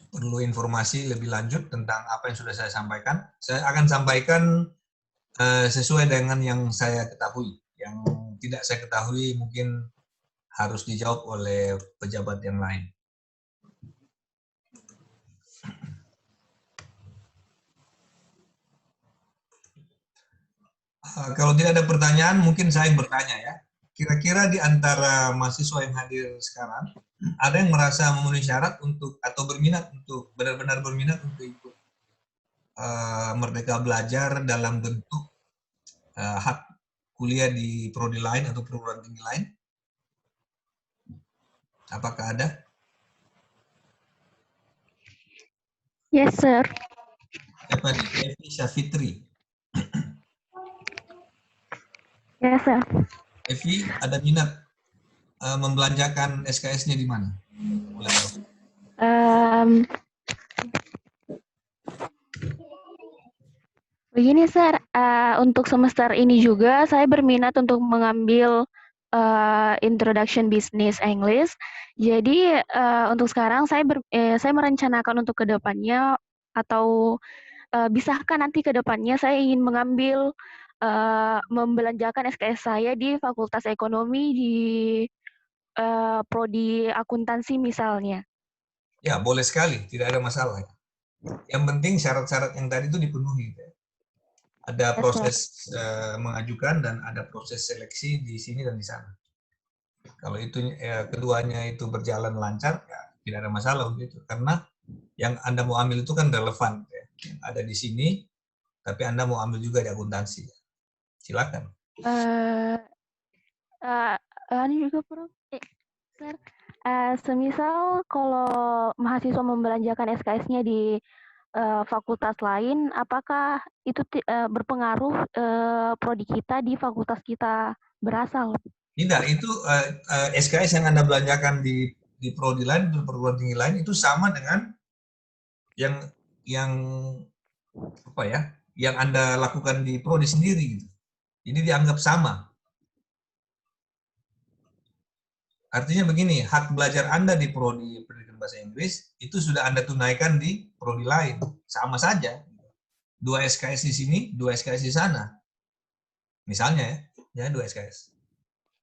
A: perlu informasi lebih lanjut tentang apa yang sudah saya sampaikan. Saya akan sampaikan sesuai dengan yang saya ketahui. Yang tidak saya ketahui mungkin harus dijawab oleh pejabat yang lain. Kalau tidak ada pertanyaan, mungkin saya yang bertanya ya. Kira-kira di antara mahasiswa yang hadir sekarang, ada yang merasa memenuhi syarat untuk atau berminat untuk benar-benar berminat untuk ikut Merdeka Belajar dalam bentuk hak kuliah di prodi lain atau perguruan tinggi lain? Apakah ada?
B: Yes, sir.
A: Siapa nih? Evi Syafitri.
B: Yes, sir.
A: Evi, ada minat membelanjakan SKS-nya di mana? Boleh tahu?
B: Begini, sir. Untuk semester ini juga saya berminat untuk mengambil Introduction Business English. Jadi untuk sekarang saya merencanakan untuk kedepannya atau bisakah nanti kedepannya saya ingin mengambil membelanjakan SKS saya di Fakultas Ekonomi di prodi akuntansi misalnya.
A: Ya, boleh sekali. Tidak ada masalah. Yang penting syarat-syarat yang tadi itu dipenuhi. Ada proses mengajukan dan ada proses seleksi di sini dan di sana. Kalau itu keduanya itu berjalan lancar, ya tidak ada masalah untuk itu. Karena yang Anda mau ambil itu kan relevan. Ya. Yang ada di sini, tapi Anda mau ambil juga di akuntansi. Silakan.
B: Ini juga Prof. Sir, semisal kalau mahasiswa membelanjakan SKS-nya di fakultas lain, apakah itu berpengaruh prodi kita di fakultas kita berasal?
A: Tidak, itu SKS yang Anda belanjakan di prodi lain, di perguruan tinggi lain itu sama dengan yang apa ya? Yang Anda lakukan di prodi sendiri gitu. Jadi dianggap sama. Artinya begini, hak belajar Anda di prodi pendidikan bahasa Inggris itu sudah Anda tunaikan di prodi lain. Sama saja. 2 SKS di sini, 2 SKS di sana. Misalnya ya 2 SKS.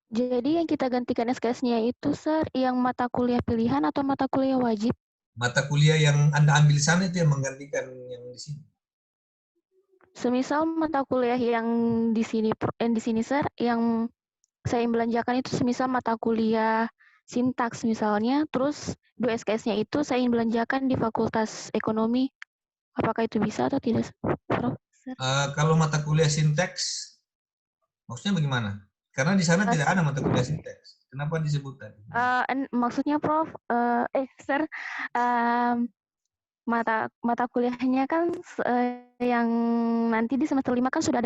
B: Jadi yang kita gantikan SKS-nya itu, Sir, yang mata kuliah pilihan atau mata kuliah wajib?
A: Mata kuliah yang Anda ambil di sana itu yang menggantikan yang di sini.
B: Semisal mata kuliah yang di sini, Sir, yang saya belanjakan itu semisal mata kuliah sintaks misalnya, terus 2 SKS-nya itu saya belanjakan di Fakultas Ekonomi. Apakah itu bisa atau tidak, Prof?
A: Kalau mata kuliah sinteks, maksudnya bagaimana? Karena di sana tidak ada mata kuliah sinteks. Kenapa disebut tadi?
B: Maksudnya Prof, Sir, mata kuliahnya kan yang nanti di semester 5 kan sudah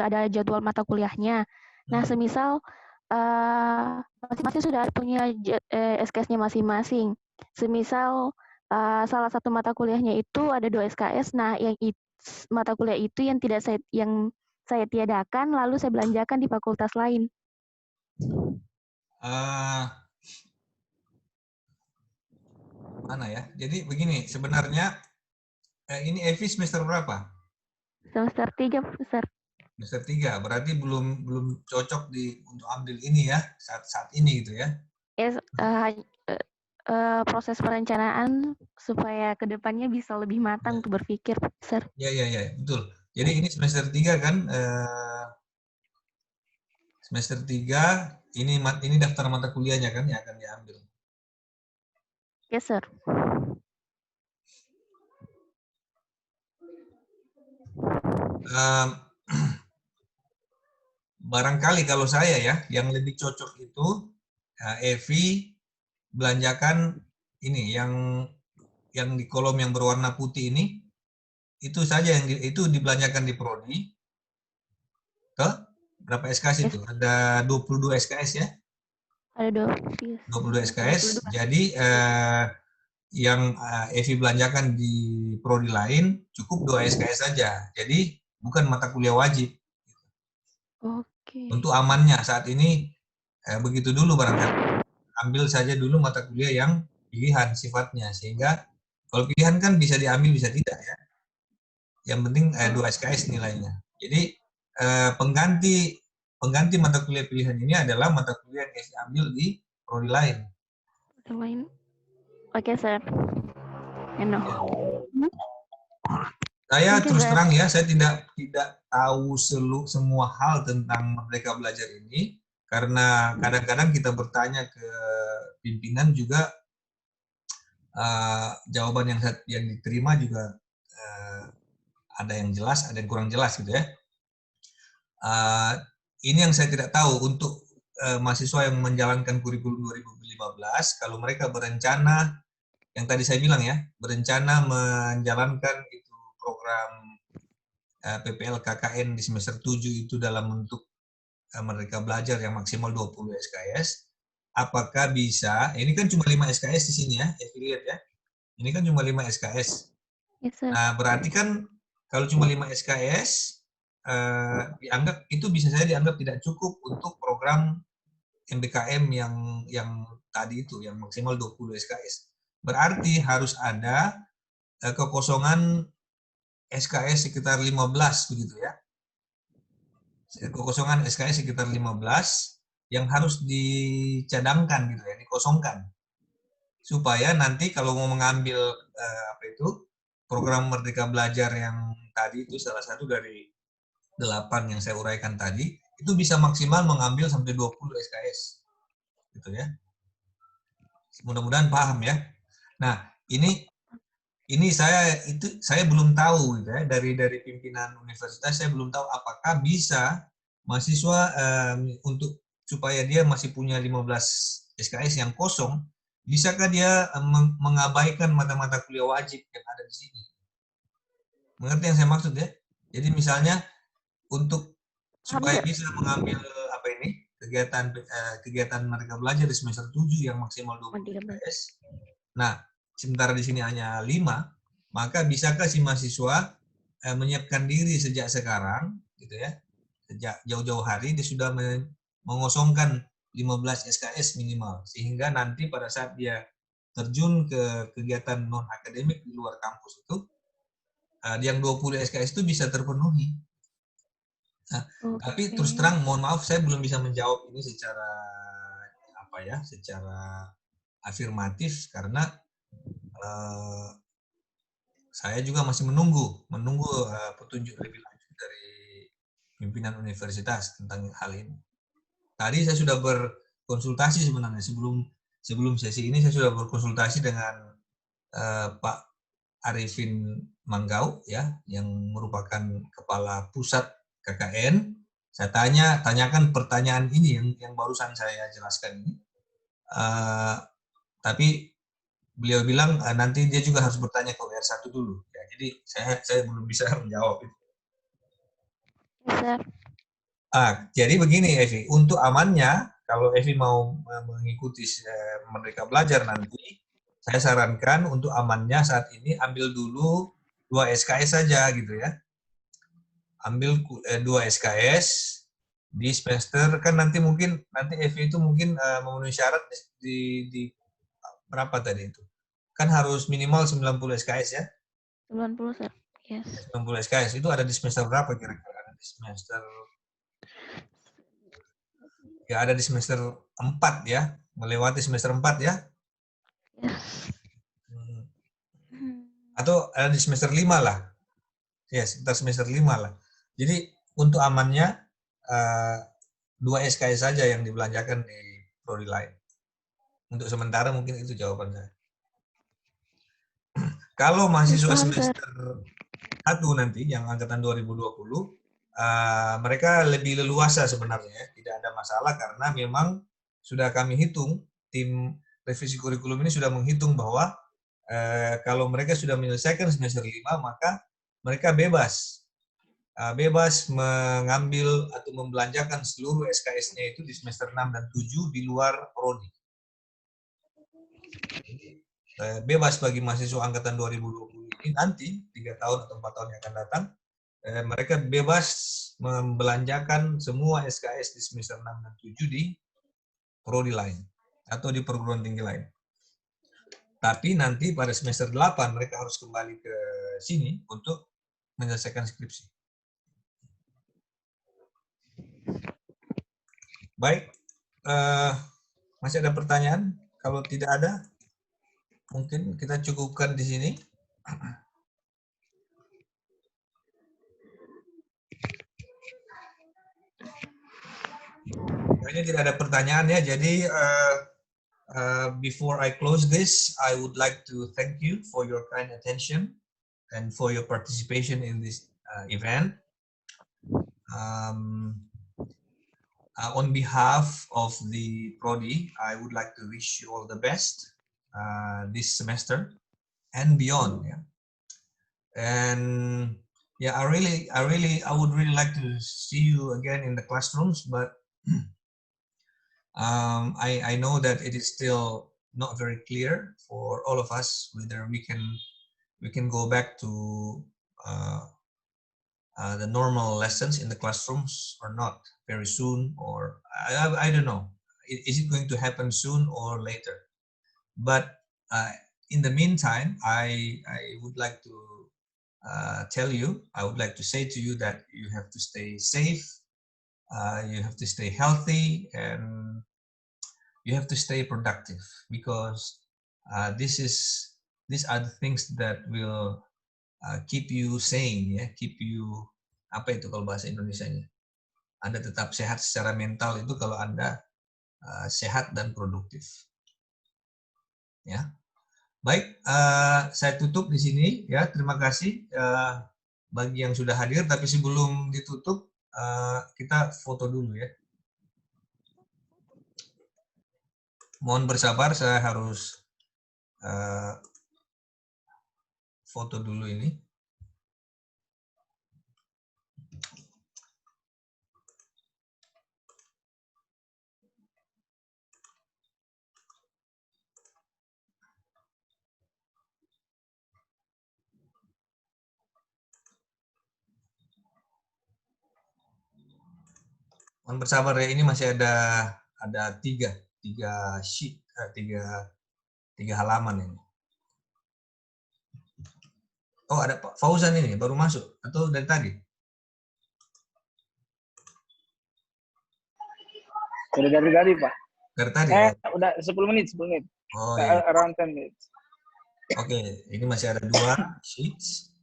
B: ada jadwal mata kuliahnya. Nah, semisal masing-masing sudah punya SKS-nya masing-masing. Semisal salah satu mata kuliahnya itu ada 2 SKS. Nah, mata kuliah itu yang saya tiadakan, lalu saya belanjakan di fakultas lain.
A: Mana ya? Jadi begini, sebenarnya ini Evi semester berapa?
B: Semester 3, Profesor.
A: Semester 3, berarti belum cocok untuk ambil ini ya, saat ini gitu ya.
B: Yes, proses perencanaan supaya kedepannya bisa lebih matang untuk berpikir, Profesor.
A: Ya, betul. Jadi ini semester 3 kan, semester 3 ini daftar mata kuliahnya kan yang akan diambil.
B: Yes, sir.
A: Barangkali kalau saya ya, yang lebih cocok itu Evi belanjakan ini yang di kolom yang berwarna putih ini, itu saja yang itu dibelanjakan di prodi. ke berapa SKS itu? Ada 22 SKS ya?
B: Ada
A: 22 SKS.
B: 22.
A: Jadi yang Evi belanjakan di prodi lain cukup 2 SKS saja. Jadi bukan mata kuliah wajib.
B: Oke.
A: Untuk amannya saat ini begitu dulu barangkali. Ambil saja dulu mata kuliah yang pilihan sifatnya, sehingga kalau pilihan kan bisa diambil bisa tidak ya. Yang penting 2 SKS nilainya. Jadi pengganti mata kuliah pilihan ini adalah mata kuliah yang Evi ambil di prodi lain.
B: Lain. Oke, Sir. Eno.
A: Saya
B: Thank you,
A: terus
B: Sir.
A: terang ya, saya tidak tahu semua hal tentang Merdeka Belajar ini, karena kadang-kadang kita bertanya ke pimpinan juga jawaban yang diterima juga ada yang jelas, ada yang kurang jelas gitu ya. Ini yang saya tidak tahu untuk mahasiswa yang menjalankan kurikulum 2015, kalau mereka berencana, yang tadi saya bilang ya, berencana menjalankan itu program PPL KKN di semester 7 itu dalam bentuk Merdeka Belajar yang maksimal 20 SKS, apakah bisa, ini kan cuma 5 SKS di sini ya, lihat ya, ini kan cuma 5 SKS.
B: Yes, Sir.
A: Nah, berarti kan kalau cuma 5 SKS, dianggap itu bisa saja dianggap tidak cukup untuk program MBKM yang tadi itu, yang maksimal 20 SKS. Berarti harus ada kekosongan SKS sekitar 15 begitu ya. Kekosongan SKS sekitar 15 yang harus dicadangkan gitu ya, dikosongkan. Supaya nanti kalau mau mengambil program Merdeka Belajar yang tadi itu salah satu dari 8 yang saya uraikan tadi, itu bisa maksimal mengambil sampai 20 SKS. Gitu ya. Mudah-mudahan paham ya. Nah, ini saya belum tahu gitu ya, dari pimpinan universitas saya belum tahu apakah bisa mahasiswa untuk supaya dia masih punya 15 SKS yang kosong, bisakah dia mengabaikan mata-mata kuliah wajib yang ada di sini? Mengerti yang saya maksud ya? Jadi misalnya untuk supaya bisa mengambil kegiatan Merdeka Belajar di semester 7 yang maksimal 20 SKS. Nah, sementara di sini hanya 5, maka bisakah si mahasiswa menyiapkan diri sejak sekarang gitu ya. Sejak jauh-jauh hari dia sudah mengosongkan 15 SKS minimal, sehingga nanti pada saat dia terjun ke kegiatan non akademik di luar kampus itu yang 20 SKS itu bisa terpenuhi. Nah, tapi terus terang mohon maaf saya belum bisa menjawab ini secara secara afirmatif karena saya juga masih menunggu petunjuk lebih lanjut dari pimpinan universitas tentang hal ini. Tadi saya sudah berkonsultasi sebenarnya sebelum sesi ini saya sudah berkonsultasi dengan Pak Arifin Manggau ya, yang merupakan kepala pusat KKN. Saya tanyakan pertanyaan ini yang barusan saya jelaskan ini. Tapi beliau bilang nanti dia juga harus bertanya ke WR1 dulu. Ya, jadi saya belum bisa menjawab itu.
B: Yes,
A: Jadi begini Evi, untuk amannya kalau Evi mau mengikuti Merdeka Belajar nanti, saya sarankan untuk amannya saat ini ambil dulu 2 SKS saja gitu ya. Ambil 2 SKS di semester, kan nanti Evi itu mungkin memenuhi syarat di berapa tadi itu? Kan harus minimal 90 SKS ya?
B: 90, Sir. Yes.
A: 90 SKS itu ada di semester berapa kira-kira? Ada di semester 4 ya, melewati semester 4 ya?
B: Yes.
A: Atau ada di semester 5 lah. Ya, sekitar semester 5 lah. Jadi untuk amannya 2 SKS saja yang dibelanjakan di prodi lain. Untuk sementara mungkin itu jawaban saya. Kalau mahasiswa semester 1 nanti yang angkatan 2020, mereka lebih leluasa sebenarnya, tidak ada masalah karena memang sudah kami hitung, tim revisi kurikulum ini sudah menghitung bahwa kalau mereka sudah menyelesaikan semester 5, maka mereka bebas bebas mengambil atau membelanjakan seluruh SKS-nya itu di semester 6 dan 7 di luar prodi. Bebas bagi mahasiswa angkatan 2020 ini nanti 3 tahun atau 4 tahun yang akan datang, mereka bebas membelanjakan semua SKS di semester 6 dan 7 di prodi lain atau di perguruan tinggi lain. Tapi nanti pada semester 8 mereka harus kembali ke sini untuk menyelesaikan skripsi. Baik, masih ada pertanyaan? Kalau tidak ada, mungkin kita cukupkan di sini. Kayaknya tidak ada pertanyaan ya. Jadi before I close this, I would like to thank you for your kind attention and for your participation in this event. On behalf of the Prodi, I would like to wish you all the best this semester and beyond. Yeah. And yeah, I would really like to see you again in the classrooms, but I know that it is still not very clear for all of us whether we can go back to the normal lessons in the classrooms or not very soon, or I don't know. Is it going to happen soon or later? But in the meantime, I would like to I would like to say to you that you have to stay safe, you have to stay healthy, and you have to stay productive, because these are the things that will keep you sane, ya, keep you, apa itu kalau bahasa Indonesianya? Anda tetap sehat secara mental itu kalau Anda sehat dan produktif. Ya. Baik, saya tutup di sini ya. Terima kasih bagi yang sudah hadir, tapi sebelum ditutup kita foto dulu ya. Mohon bersabar, saya harus foto dulu ini. Mohon bersabar ya, ini masih ada tiga sheet, tiga halaman ini. Oh, ada Pak Fauzan ini baru masuk atau dari tadi?
C: Sudah dari tadi, Pak.
A: Dari tadi ya?
C: Udah 10 menit.
A: Oh iya.
C: Around 10 minutes.
A: Oke, ini masih ada 2 sheets.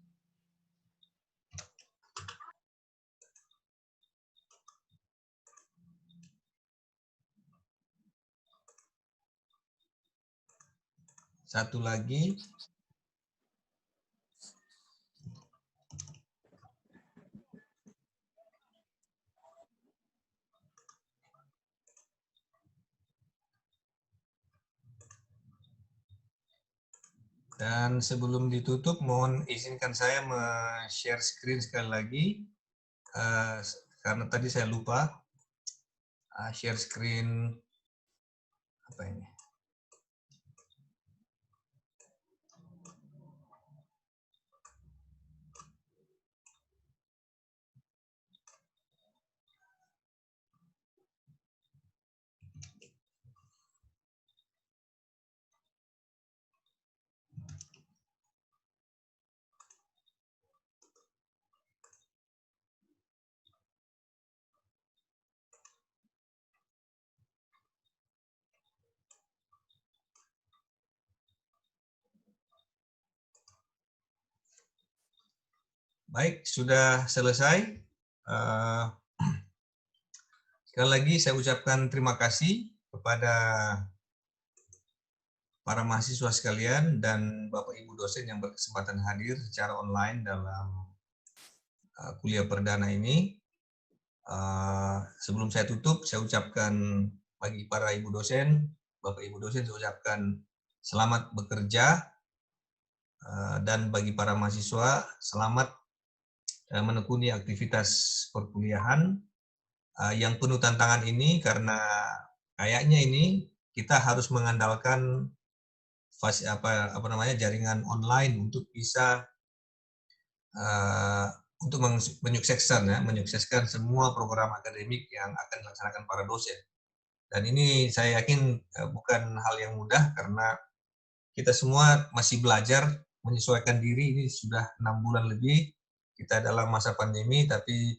A: Satu lagi. Dan sebelum ditutup, mohon izinkan saya share screen sekali lagi, karena tadi saya lupa share screen apa ini. Baik, sudah selesai. Sekali lagi saya ucapkan terima kasih kepada para mahasiswa sekalian dan Bapak Ibu dosen yang berkesempatan hadir secara online dalam kuliah perdana ini. Sebelum saya tutup, saya ucapkan bagi para Ibu dosen, Bapak Ibu dosen, saya ucapkan selamat bekerja, dan bagi para mahasiswa, selamat menekuni aktivitas perkuliahan yang penuh tantangan ini, karena kayaknya ini kita harus mengandalkan jaringan online untuk bisa untuk menyukseskan semua program akademik yang akan dilaksanakan para dosen. Dan ini saya yakin bukan hal yang mudah, karena kita semua masih belajar menyesuaikan diri. Ini sudah 6 bulan lebih kita dalam masa pandemi, tapi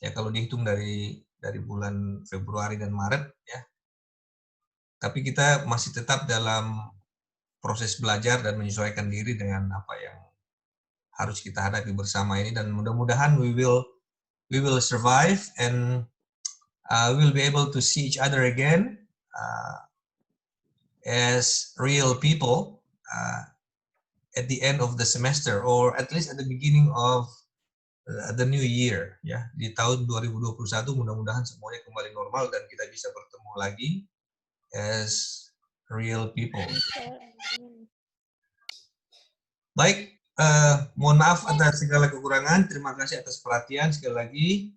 A: ya kalau dihitung dari bulan Februari dan Maret ya, tapi kita masih tetap dalam proses belajar dan menyesuaikan diri dengan apa yang harus kita hadapi bersama ini, dan mudah-mudahan we will survive and we will be able to see each other again as real people at the end of the semester, or at least at the beginning of the new year ya. Di tahun 2021 mudah-mudahan semuanya kembali normal dan kita bisa bertemu lagi as real people. Baik, mohon maaf atas segala kekurangan. Terima kasih atas perhatian sekali lagi.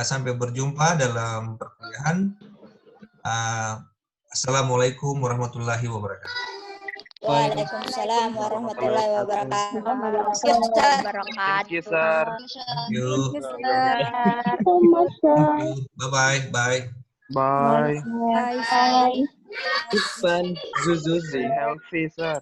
A: Sampai berjumpa dalam perkuliahan. Assalamualaikum warahmatullahi wabarakatuh.
D: Waalaikumsalam warahmatullahi wabarakatuh.
E: Thank you, sir.
A: Thank you. Bye-bye. Bye.
E: Bye.
D: Bye.
E: Stay healthy, sir.